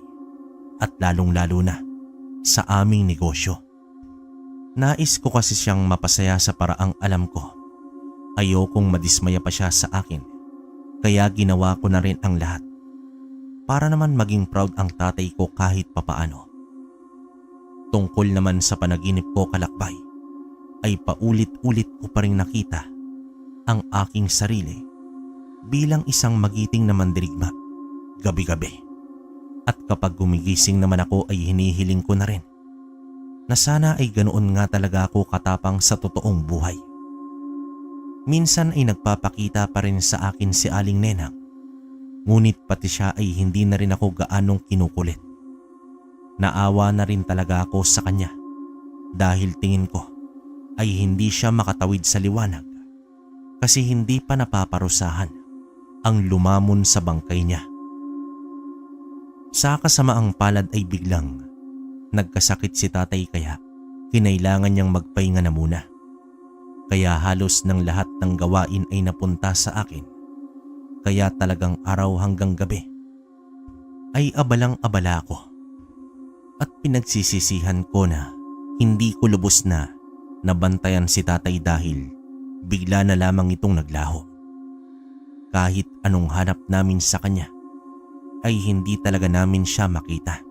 at lalong-lalo na sa aming negosyo. Nais ko kasi siyang mapasaya sa paraang alam ko. Ayokong madismaya pa siya sa akin. Kaya ginawa ko na rin ang lahat para naman maging proud ang tatay ko kahit papaano. Tungkol naman sa panaginip ko, kalakbay, ay paulit-ulit ko pa rin nakita ang aking sarili bilang isang magiting na mandirigma gabi-gabi. At kapag gumigising naman ako ay hinihiling ko na rin na sana ay ganoon nga talaga ako katapang sa totoong buhay. Minsan ay nagpapakita pa rin sa akin si Aling Nenang, ngunit pati siya ay hindi na rin ako gaanong kinukulit. Naawa na rin talaga ako sa kanya dahil tingin ko ay hindi siya makatawid sa liwanag kasi hindi pa napaparusahan ang lumamon sa bangkay niya. Sa kasamaang palad ay biglang nagkasakit si tatay kaya kinailangan niyang magpahinga na muna. Kaya halos ng lahat ng gawain ay napunta sa akin. Kaya talagang araw hanggang gabi ay abalang-abala ako. At pinagsisisihan ko na hindi ko lubos na nabantayan si tatay dahil bigla na lamang itong naglaho. Kahit anong hanap namin sa kanya ay hindi talaga namin siya makita.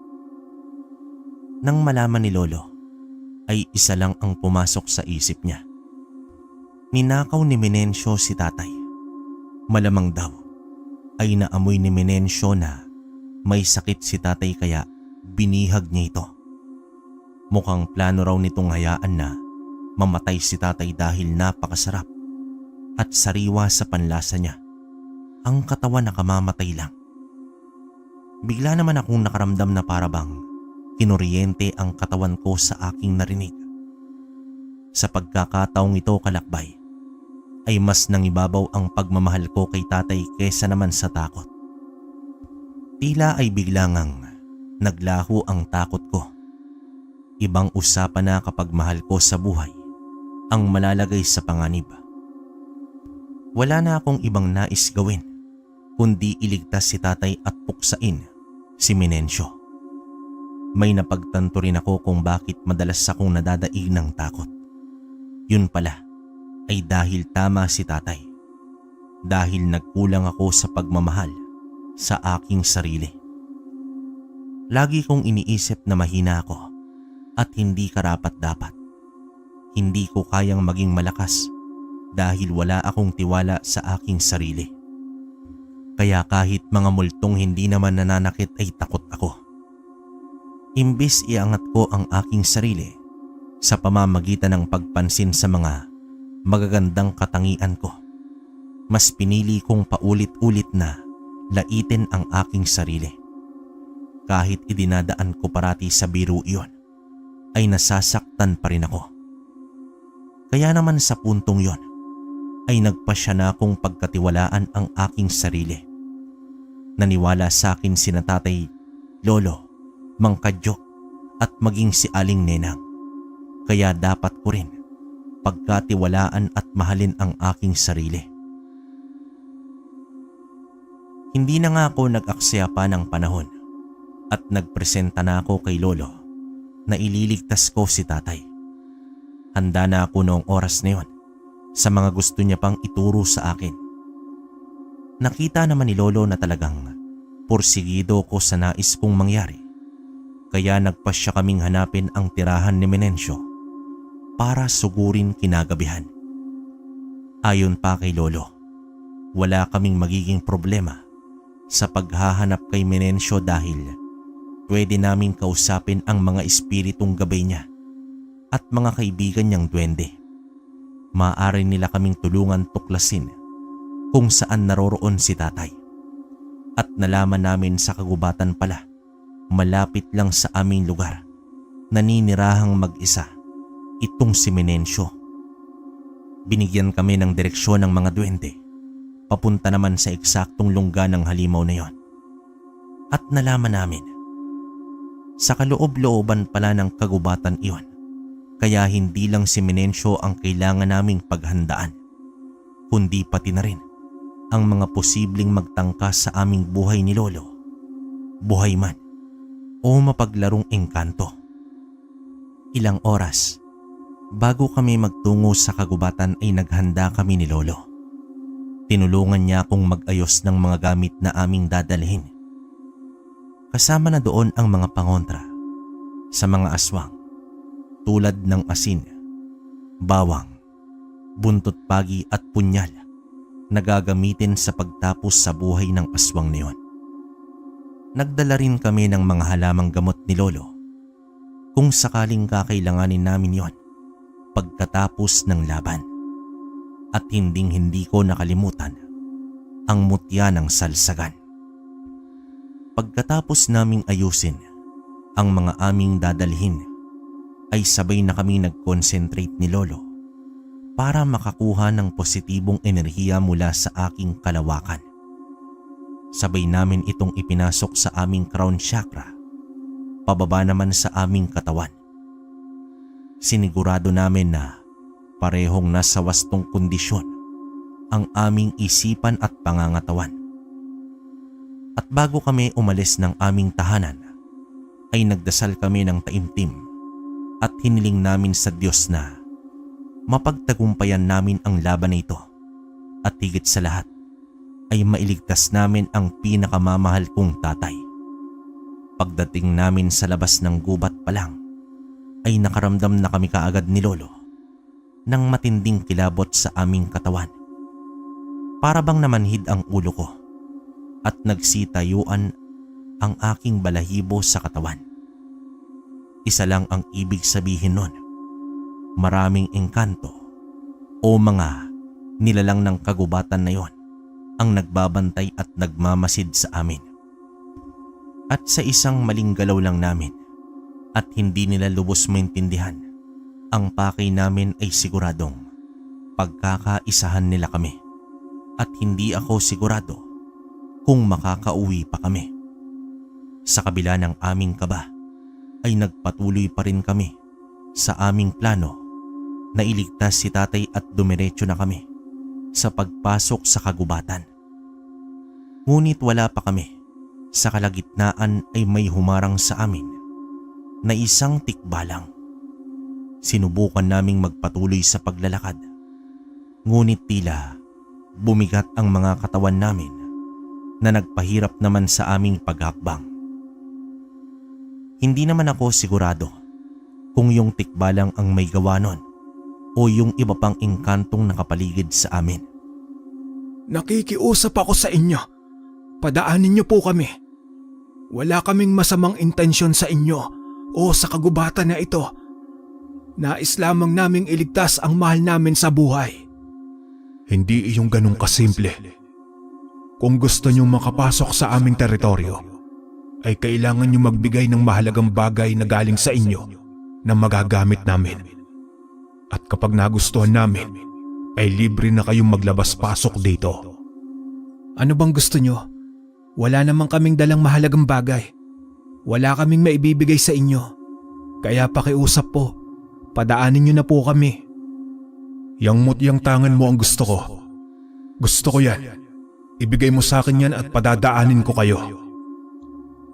Nang malaman ni Lolo ay isa lang ang pumasok sa isip niya. Ninakaw ni Menencio si tatay. Malamang daw ay naamoy ni Menencio na may sakit si tatay kaya binihag niya ito. Mukhang plano raw nitong hayaan na mamatay si tatay dahil napakasarap at sariwa sa panlasa niya ang katawan na kamamatay lang. Bigla naman akong nakaramdam na parabang kinuryente ang katawan ko sa aking narinig. Sa pagkakataong ito, kalakbay, ay mas nangibabaw ang pagmamahal ko kay tatay kesa naman sa takot. Tila ay biglangang naglaho ang takot ko. Ibang usapan na kapag mahal ko sa buhay ang malalagay sa panganib. Wala na akong ibang nais gawin kundi iligtas si tatay at puksain si Menencio. May napagtanto rin ako kung bakit madalas akong nadadaig ng takot. Yun pala ay dahil tama si tatay. Dahil nagkulang ako sa pagmamahal sa aking sarili. Lagi kong iniisip na mahina ako at hindi karapat-dapat. Hindi ko kayang maging malakas dahil wala akong tiwala sa aking sarili. Kaya kahit mga multong hindi naman nananakit ay takot ako. Imbis iangat ko ang aking sarili sa pamamagitan ng pagpansin sa mga magagandang katangian ko, mas pinili kong paulit-ulit na laitin ang aking sarili. kahit idinadaan ko parati sa biro iyon, ay nasasaktan pa rin ako. Kaya naman sa puntong yon, ay nagpasya na akong pagkatiwalaan ang aking sarili. Naniwala sa akin sina tatay, lolo, Mang Kadyo at maging si Aling Nenang. Kaya dapat ko rin pagkatiwalaan at mahalin ang aking sarili. Hindi na nga ako nag-aksaya pa ng panahon at nagpresenta na ako kay lolo na ililigtas ko si tatay. Handa na ako noong oras na yon sa mga gusto niya pang ituro sa akin. Nakita naman ni lolo na talagang porsigido ko sa nais kong mangyari, kaya nagpasya kaming hanapin ang tirahan ni Menencio para sugurin kinagabihan. Ayon pa kay lolo, wala kaming magiging problema sa paghahanap kay Menencio dahil pwede naming kausapin ang mga espiritong gabay niya at mga kaibigan niyang duwende. Maaari nila kaming tulungan tuklasin kung saan naroroon si tatay. At nalaman namin sa kagubatan pala, malapit lang sa aming lugar, naninirahang mag-isa itong si Menencio. Binigyan kami ng direksyon ng mga duwende, papunta naman sa eksaktong lungga ng halimaw na yon. At nalaman namin, sa kaloob-looban pala ng kagubatan iyon, kaya hindi lang si Menencio ang kailangan naming paghandaan, kundi pati na rin ang mga posibleng magtangka sa aming buhay ni lolo, buhay man o mapaglarong engkanto. Ilang oras bago kami magtungo sa kagubatan ay naghanda kami ni lolo. Tinulungan niya akong mag-ayos ng mga gamit na aming dadalhin. Kasama na doon ang mga pangontra sa mga aswang tulad ng asin, bawang, buntot pagi at punyal na gagamitin sa pagtapos sa buhay ng aswang na yon. Nagdala rin kami ng mga halamang gamot ni lolo kung sakaling kakailanganin namin yon pagkatapos ng laban. At hinding-hindi ko nakalimutan ang mutya ng salsagan. Pagkatapos naming ayusin ang mga aming dadalhin, ay sabay na kami nag-concentrate ni lolo para makakuha ng positibong enerhiya mula sa aking kalawakan. Sabay namin itong ipinasok sa aming crown chakra, pababa naman sa aming katawan. Sinigurado namin na parehong nasa wastong kondisyon ang aming isipan at pangangatawan. At bago kami umalis ng aming tahanan, ay nagdasal kami ng taimtim at hiniling namin sa Diyos na mapagtagumpayan namin ang laban na ito at higit sa lahat ay mailigtas namin ang pinakamamahal kong tatay. Pagdating namin sa labas ng gubat pa lang, ay nakaramdam na kami kaagad ni lolo ng matinding kilabot sa aming katawan. Para bang namanhid ang ulo ko at nagsitayuan ang aking balahibo sa katawan. Isa lang ang ibig sabihin nun, maraming engkanto o mga nilalang ng kagubatan na yon ang nagbabantay at nagmamasid sa amin. At sa isang maling galaw lang namin at hindi nila lubos maintindihan, ang pakay namin ay siguradong pagkakaisahan nila kami at hindi ako sigurado kung makakauwi pa kami. Sa kabila ng aming kaba ay nagpatuloy pa rin kami sa aming plano na iligtas si tatay at dumiretso na kami sa pagpasok sa kagubatan. Ngunit wala pa kami, sa kalagitnaan ay may humarang sa amin na isang tikbalang. Sinubukan naming magpatuloy sa paglalakad, ngunit tila bumigat ang mga katawan namin na nagpahirap naman sa aming paghakbang. Hindi naman ako sigurado kung yung tikbalang ang may gawa nun o yung iba pang engkantong nakapaligid sa amin. Nakikiusap ako sa inyo. Padaanin niyo po kami. Wala kaming masamang intensyon sa inyo o sa kagubatan na ito. Nais lamang naming iligtas ang mahal namin sa buhay. Hindi iyong ganun kasimple. Kung gusto niyong makapasok sa aming teritoryo, ay kailangan niyo magbigay ng mahalagang bagay na galing sa inyo na magagamit namin. At kapag nagustuhan namin, ay libre na kayong maglabas-pasok dito. Ano bang gusto niyo? Wala namang kaming dalang mahalagang bagay. Wala kaming maibibigay sa inyo. Kaya pakiusap po, padaanin niyo na po kami. Yang mutyang tangan mo ang gusto ko. Gusto ko yan. Ibigay mo sa akin yan at padadaanin ko kayo.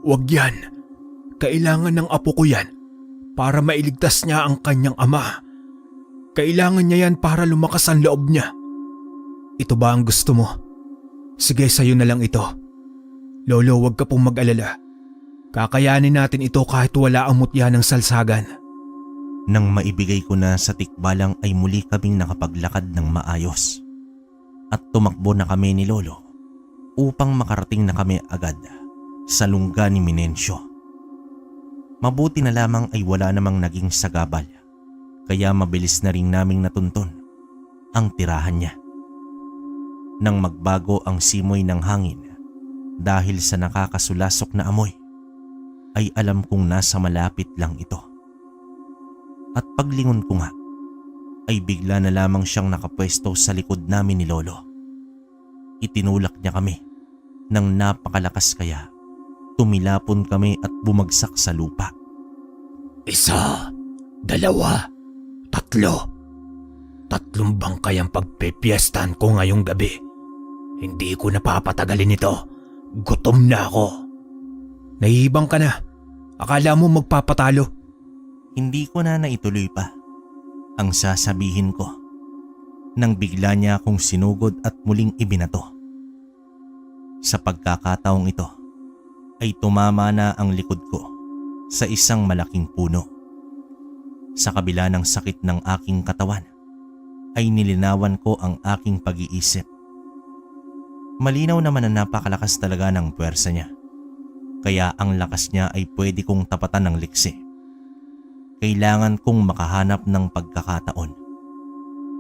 Huwag yan. Kailangan ng apo ko yan para mailigtas niya ang kanyang ama. Kailangan niya yan para lumakas ang loob niya. Ito ba ang gusto mo? Sige, sa'yo na lang ito. Lolo, huwag ka pong mag-alala. Kakayanin natin ito kahit wala ang mutya ng salsagan. Nang maibigay ko na sa tikbalang ay muli kaming nakapaglakad ng maayos. At tumakbo na kami ni Lolo upang makarating na kami agad sa lungga ni Minencio. Mabuti na lamang ay wala namang naging sagabal, kaya mabilis na rin naming natuntun ang tirahan niya. Nang magbago ang simoy ng hangin dahil sa nakakasulasok na amoy, ay alam kong nasa malapit lang ito. At paglingon ko nga, ay bigla na lamang siyang nakapwesto sa likod namin ni Lolo. Itinulak niya kami nang napakalakas kaya tumilapon kami at bumagsak sa lupa. 1, 2, 3. 3 bangkay ang pagpipiestan ko ngayong gabi. Hindi ko napapatagalin ito. Gutom na ako. Nahihibang ka na. Akala mo magpapatalo. Hindi ko na naituloy pa ang sasabihin ko nang bigla niya akong sinugod at muling ibinato. Sa pagkakataong ito ay tumama na ang likod ko sa isang malaking puno. Sa kabila ng sakit ng aking katawan ay nilinawan ko ang aking pag-iisip. Malinaw naman na napakalakas talaga ng puwersa niya, kaya ang lakas niya ay pwede kong tapatan ng liksi. Kailangan kong makahanap ng pagkakataon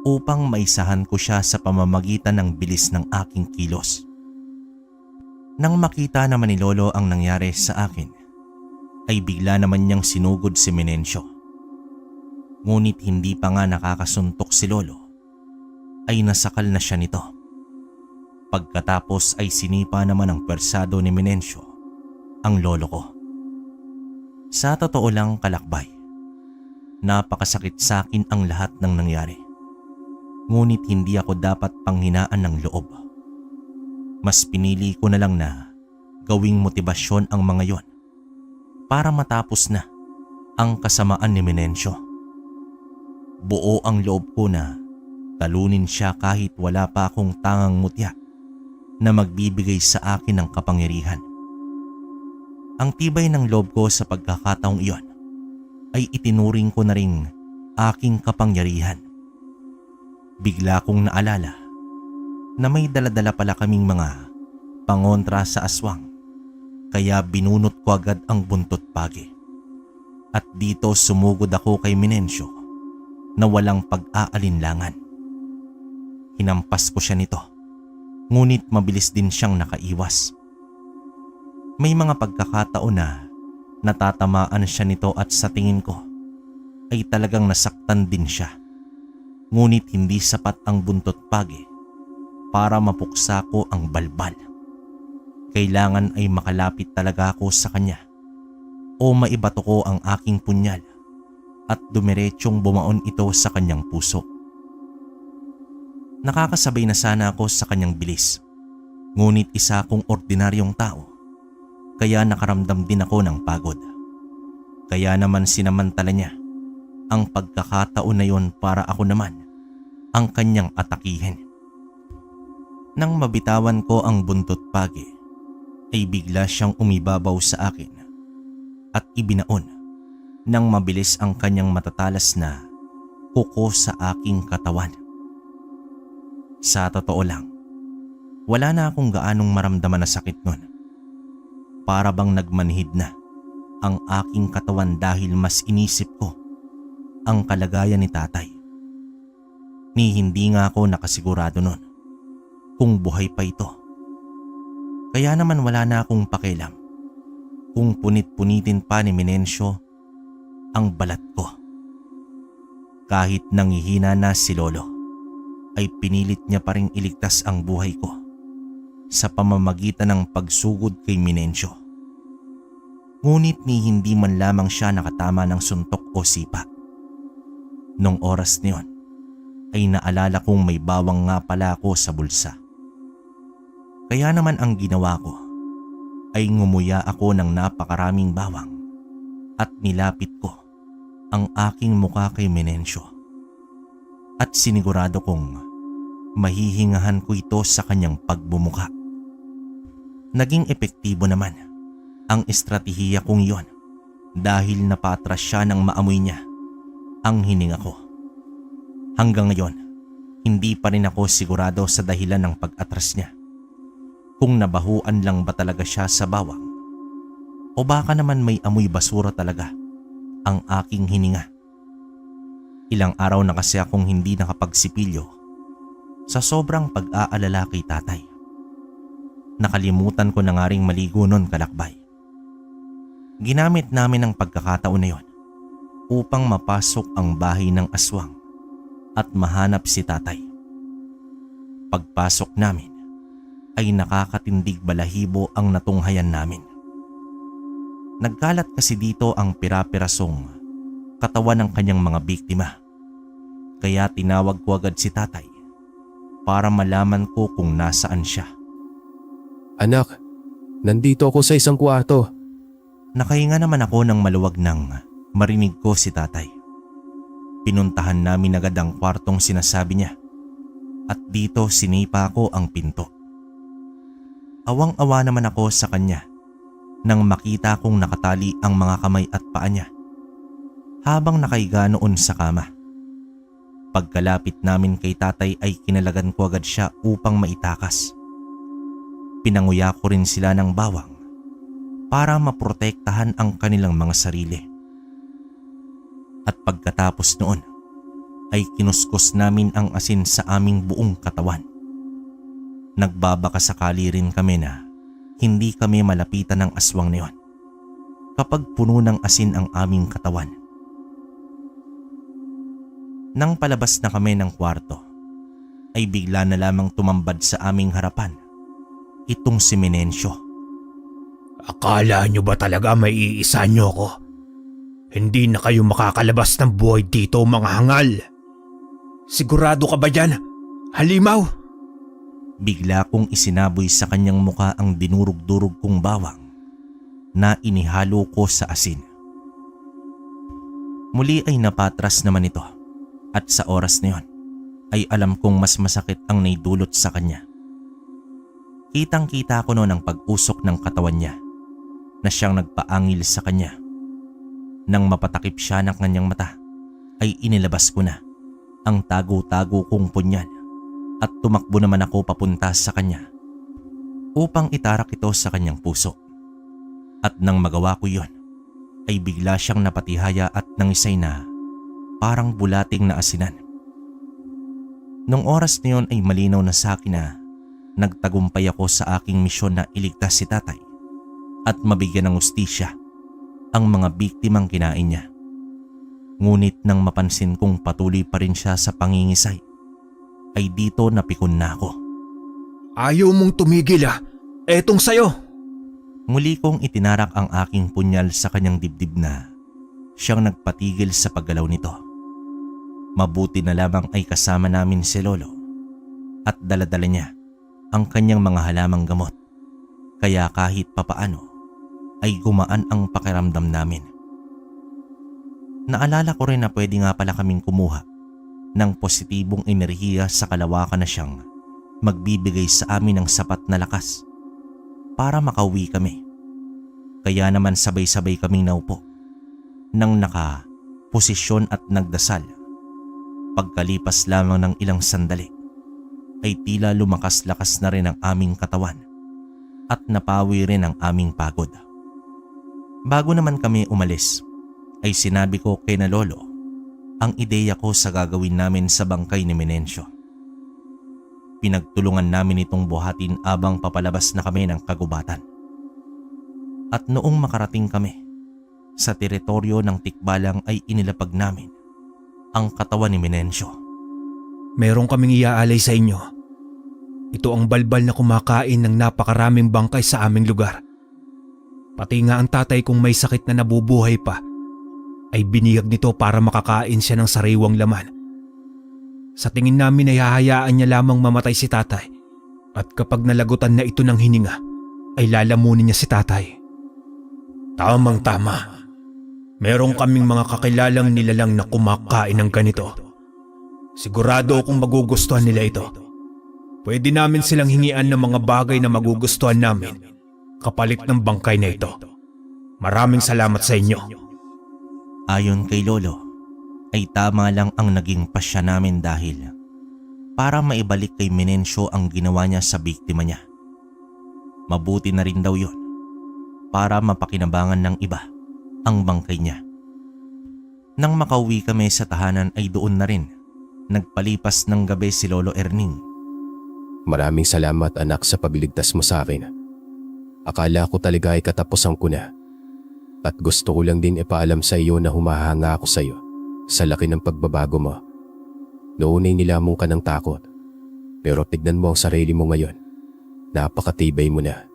upang maisahan ko siya sa pamamagitan ng bilis ng aking kilos. Nang makita naman ni Lolo ang nangyari sa akin, ay bigla naman niyang sinugod si Minencio. Ngunit hindi pa nga nakakasuntok si Lolo, ay nasakal na siya nito. Pagkatapos ay sinipa naman ng pwersado ni Minencio ang lolo ko. Sa totoo lang, kalakbay, napakasakit sa akin ang lahat ng nangyari. Ngunit hindi ako dapat panghinaan ng loob. Mas pinili ko na lang na gawing motibasyon ang mga yon para matapos na ang kasamaan ni Minencio. Buo ang loob ko na talunin siya kahit wala pa akong tangang mutya na magbibigay sa akin ng kapangyarihan. Ang tibay ng loob ko sa pagkakataong iyon ay itinuring ko na ring aking kapangyarihan. Bigla kong naalala na may daladala pala kaming mga pangontra sa aswang, kaya binunot ko agad ang buntot pagi. At dito sumugod ako kay Minencio na walang pag-aalinlangan. Hinampas ko siya nito, ngunit mabilis din siyang nakaiwas. May mga pagkakataon na natatamaan siya nito at sa tingin ko ay talagang nasaktan din siya. Ngunit hindi sapat ang buntot pagi para mapuksa ko ang balbal. Kailangan ay makalapit talaga ako sa kanya o maibato ko ang aking punyal at dumiretsyong bumaon ito sa kanyang puso. Nakakasabay na sana ako sa kanyang bilis, ngunit isa akong ordinaryong tao, kaya nakaramdam din ako ng pagod. Kaya naman sinamantala niya ang pagkakataon na yon para ako naman ang kanyang atakihin. Nang mabitawan ko ang buntot pagi, ay bigla siyang umibabaw sa akin at ibinaon nang mabilis ang kanyang matatalas na kuko sa aking katawan. Sa totoo lang, wala na akong gaanong maramdaman na sakit nun. Para bang nagmanhid na ang aking katawan dahil mas inisip ko ang kalagayan ni tatay. Ni hindi nga ako nakasigurado nun kung buhay pa ito. Kaya naman wala na akong pakialam kung punit-punitin pa ni Menencio ang balat ko. Kahit nangihina na si Lolo, ay pinilit niya pa ring iligtas ang buhay ko sa pamamagitan ng pagsugod kay Menencio. Ngunit ni hindi man lamang siya nakatama ng suntok o sipa. Nung oras niyon ay naalala kong may bawang nga pala ako sa bulsa. Kaya naman ang ginawa ko ay ngumuya ako ng napakaraming bawang at nilapit ko ang aking muka kay Menencio. At sinigurado kong mahihingahan ko ito sa kanyang pagbumuka. Naging epektibo naman ang estratehiya kong yon dahil napatras siya nang maamoy niya ang hininga ko. Hanggang ngayon, hindi pa rin ako sigurado sa dahilan ng pag-atras niya. Kung nabahuan lang ba talaga siya sa bawang o baka naman may amoy basura talaga ang aking hininga. Ilang araw na kasi akong hindi nakapagsipilyo sa sobrang pag-aalala kay tatay. Nakalimutan ko na nga ring maligo nun, kalakbay. Ginamit namin ang pagkakataon na yon upang mapasok ang bahay ng aswang at mahanap si tatay. Pagpasok namin ay nakakatindig balahibo ang natunghayan namin. Nagkalat kasi dito ang pira-pirasong katawan ng kanyang mga biktima. Kaya tinawag ko agad si tatay para malaman ko kung nasaan siya. Anak, nandito ako sa isang kwarto. Nakahinga naman ako ng maluwag nang marinig ko si tatay. Pinuntahan namin agad ang kwartong sinasabi niya at dito sinipa ko ang pinto. Awang-awa naman ako sa kanya nang makita kong nakatali ang mga kamay at paa niya habang nakahiga noon sa kama. Pagkalapit namin kay tatay ay kinalagan ko agad siya upang maitakas. Pinanguya ko rin sila ng bawang para maprotektahan ang kanilang mga sarili. At pagkatapos noon ay kinuskos namin ang asin sa aming buong katawan. Nagbabaka sakali rin kami na hindi kami malapitan ng aswang na yon kapag puno ng asin ang aming katawan. Nang palabas na kami ng kwarto ay bigla na lamang tumambad sa aming harapan itong si Menencio. Akala nyo ba talaga may iisa nyo ko? Hindi na kayo makakalabas ng buhay dito, mga hangal. Sigurado ka ba dyan, halimaw? Bigla kong isinaboy sa kanyang muka ang dinurog-durog kong bawang na inihalo ko sa asin. Muli ay napatras naman ito at sa oras na yon ay alam kong mas masakit ang naidulot sa kanya. Kitang-kita ko noon ang pag-usok ng katawan niya na siyang nagpaangil sa kanya. Nang mapatakip siya ng kanyang mata ay inilabas ko na ang tago-tago kong punyan at tumakbo naman ako papunta sa kanya upang itarak ito sa kanyang puso. At nang magawa ko yon ay bigla siyang napatihaya at nangisay na parang bulating na asinan. Nung oras na yon ay malinaw na sa akin na nagtagumpay ako sa aking misyon na iligtas si tatay at mabigyan ng hustisya ang mga biktimang kinain niya. Ngunit nang mapansin kong patuloy pa rin siya sa pangingisay, ay dito napikon na ako. Ayaw mong tumigil etong sayo. Muli kong itinarak ang aking punyal sa kanyang dibdib na siyang nagpatigil sa paggalaw nito. Mabuti na lamang ay kasama namin si Lolo at daladala niya ang kanyang mga halamang gamot. Kaya kahit papaano ay gumaan ang pakiramdam namin. Naalala ko rin na pwede nga pala kaming kumuha ng positibong enerhiya sa kalawakan na siyang magbibigay sa amin ng sapat na lakas para makauwi kami. Kaya naman sabay-sabay kaming naupo nang nakaposisyon at nagdasal. Pagkalipas lamang ng ilang sandali ay tila lumakas-lakas na rin ang aming katawan at napawi rin ang aming pagod. Bago naman kami umalis ay sinabi ko kay na Lolo ang ideya ko sa gagawin namin sa bangkay ni Menencio. Pinagtulungan namin itong buhatin abang papalabas na kami ng kagubatan. At noong makarating kami sa teritoryo ng Tikbalang ay inilapag namin ang katawan ni Menencio. Meron kaming iaalay sa inyo. Ito ang balbal na kumakain ng napakaraming bangkay sa aming lugar. Pati nga ang tatay kong may sakit na nabubuhay pa ay biniyag nito para makakain siya ng sariwang laman. Sa tingin namin ay hahayaan niya lamang mamatay si tatay at kapag nalagutan na ito ng hininga ay lalamunin niya si tatay. Tamang-tama. Meron kaming mga kakilalang nilalang na kumakain ng ganito. Sigurado akong magugustuhan nila ito. Pwede namin silang hingian ng mga bagay na magugustuhan namin kapalit ng bangkay na ito. Maraming salamat sa inyo. Ayon kay Lolo, ay tama lang ang naging pasya namin dahil para maibalik kay Menencio ang ginawa niya sa biktima niya. Mabuti na rin daw yun para mapakinabangan ng iba ang bangkay niya. Nang makauwi kami sa tahanan ay doon na rin nagpalipas ng gabi si Lolo Erning. Maraming salamat anak sa pagliligtas mo sa akin. Akala ko talaga ay katapusan ko na. At gusto ko lang din ipaalam sa iyo na humahanga ako sa iyo sa laki ng pagbabago mo. Noon ay nilamong ka ng takot. Pero tignan mo ang sarili mo ngayon. Napakatibay mo na.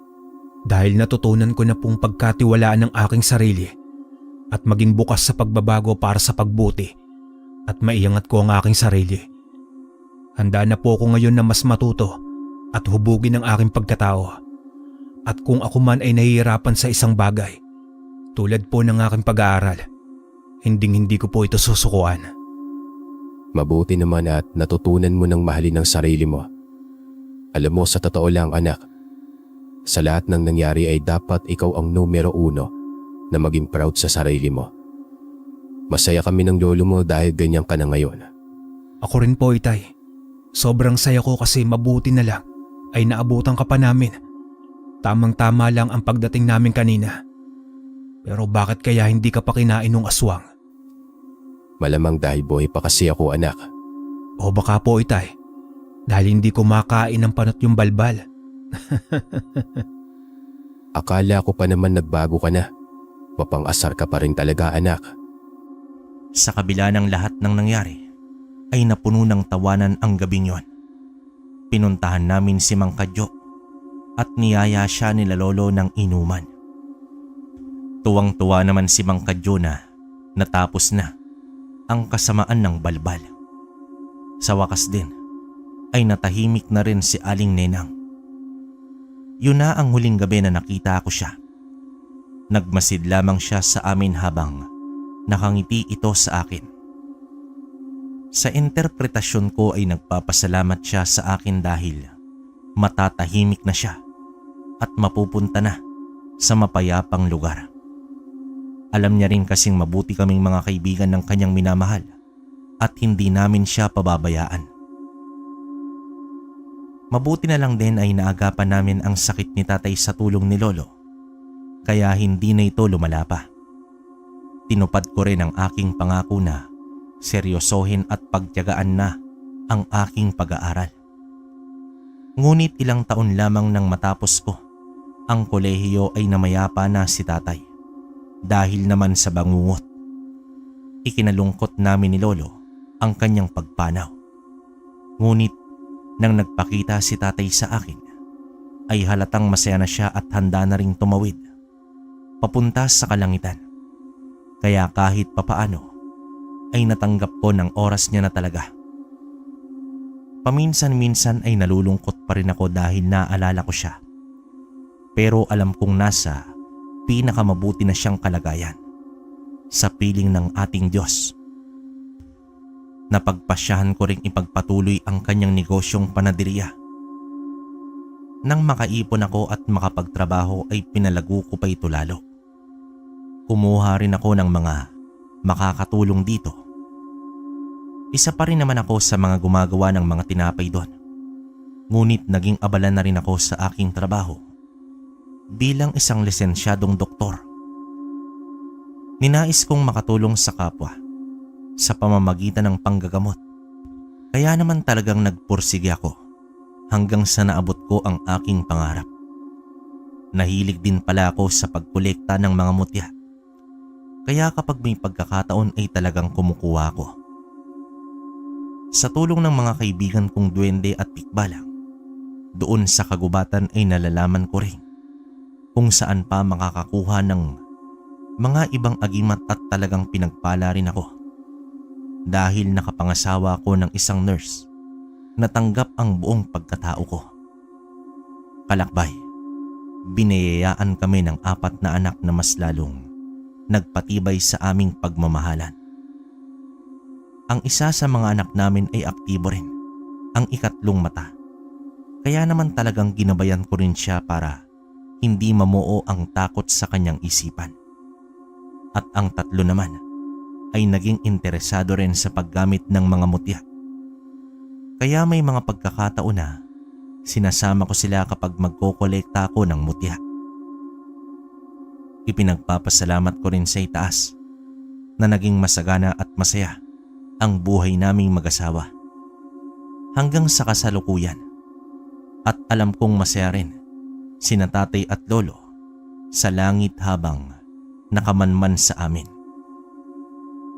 Dahil natutunan ko na pong pagkatiwalaan ng aking sarili at maging bukas sa pagbabago para sa pagbuti at maiangat ko ang aking sarili. Handa na po ako ngayon na mas matuto at hubugin ang aking pagkatao. At kung ako man ay nahihirapan sa isang bagay, tulad po ng aking pag-aaral, hindi ko po ito susukuan. Mabuti naman at natutunan mo ng mahalin ang sarili mo. Alam mo sa totoo lang anak, sa lahat ng nangyari ay dapat ikaw ang numero 1 na maging proud sa sarili mo. Masaya kami ng lolo mo dahil ganyan ka na ngayon. Ako rin po itay. Sobrang saya ko kasi mabuti na lang ay naabutan ka pa namin. Tamang-tama lang ang pagdating namin kanina. Pero bakit kaya hindi ka pa kinain ng aswang? Malamang dahil buhay pa kasi ako anak. O baka po itay, dahil hindi ko makain ng panot yung balbal. Akala ko pa naman nagbago ka na. Mapang-asar ka pa rin talaga anak. Sa kabila ng lahat ng nangyari, ay napuno ng tawanan ang gabing yon. Pinuntahan namin si Mang Kadyo at niyaya siya nila Lolo ng inuman. Tuwang-tuwa naman si Mang Kadyo na natapos na ang kasamaan ng balbal. Sa wakas din ay natahimik na rin si Aling Nenang. Yun na ang huling gabi na nakita ko siya. Nagmasid lamang siya sa amin habang nakangiti ito sa akin. Sa interpretasyon ko ay nagpapasalamat siya sa akin dahil matatahimik na siya at mapupunta na sa mapayapang lugar. Alam niya rin kasing mabuti kaming mga kaibigan ng kanyang minamahal at hindi namin siya pababayaan. Mabuti na lang din ay naagapan namin ang sakit ni tatay sa tulong ni Lolo, kaya hindi na ito lumala pa. Tinupad ko rin ang aking pangako na seryosohin at pagtiyagaan na ang aking pag-aaral. Ngunit ilang taon lamang nang matapos ko ang kolehiyo ay namayapa na si tatay dahil naman sa bangungot. Ikinalungkot namin ni Lolo ang kanyang pagpanaw. Ngunit nang nagpakita si tatay sa akin, ay halatang masaya na siya at handa na ring tumawid papunta sa kalangitan. Kaya kahit papaano ay natanggap ko ng oras niya na talaga. Paminsan-minsan ay nalulungkot pa rin ako dahil naalala ko siya. Pero alam kong nasa pinakamabuti na siyang kalagayan sa piling ng ating Diyos. Napagpasyahan ko ring ipagpatuloy ang kanyang negosyong panadiriya. Nang makaipon ako at makapagtrabaho ay pinalago ko pa ito lalo. Kumuha rin ako ng mga makakatulong dito. Isa pa rin naman ako sa mga gumagawa ng mga tinapay doon. Ngunit naging abala na rin ako sa aking trabaho bilang isang lisensyadong doktor. Ninais kong makatulong sa kapwa sa pamamagitan ng panggagamot. Kaya naman talagang nagpursige ako hanggang sa naabot ko ang aking pangarap. Nahilig din pala ako sa pagkolekta ng mga mutya. Kaya kapag may pagkakataon ay talagang kumukuha ako. Sa tulong ng mga kaibigan kong duwende at tikbalang, doon sa kagubatan ay nalalaman ko rin kung saan pa makakakuha ng mga ibang agimat at talagang pinagpala rin ako. Dahil nakapangasawa ako ng isang nurse na tanggap ang buong pagkatao ko. Kalakbay, biniyayaan kami ng 4 na anak na mas lalong nagpatibay sa aming pagmamahalan. Ang isa sa mga anak namin ay aktibo rin, ang ikatlong mata. Kaya naman talagang ginabayan ko rin siya para hindi mamuo ang takot sa kanyang isipan. At ang 3 naman ay naging interesado rin sa paggamit ng mga mutya. Kaya may mga pagkakataon na sinasama ko sila kapag magkokolekta ako ng mutya. Ipinagpapasalamat ko rin sa itaas na naging masagana at masaya ang buhay naming mag-asawa hanggang sa kasalukuyan. At alam kong masaya rin sina tatay at lolo sa langit habang nakamanman sa amin.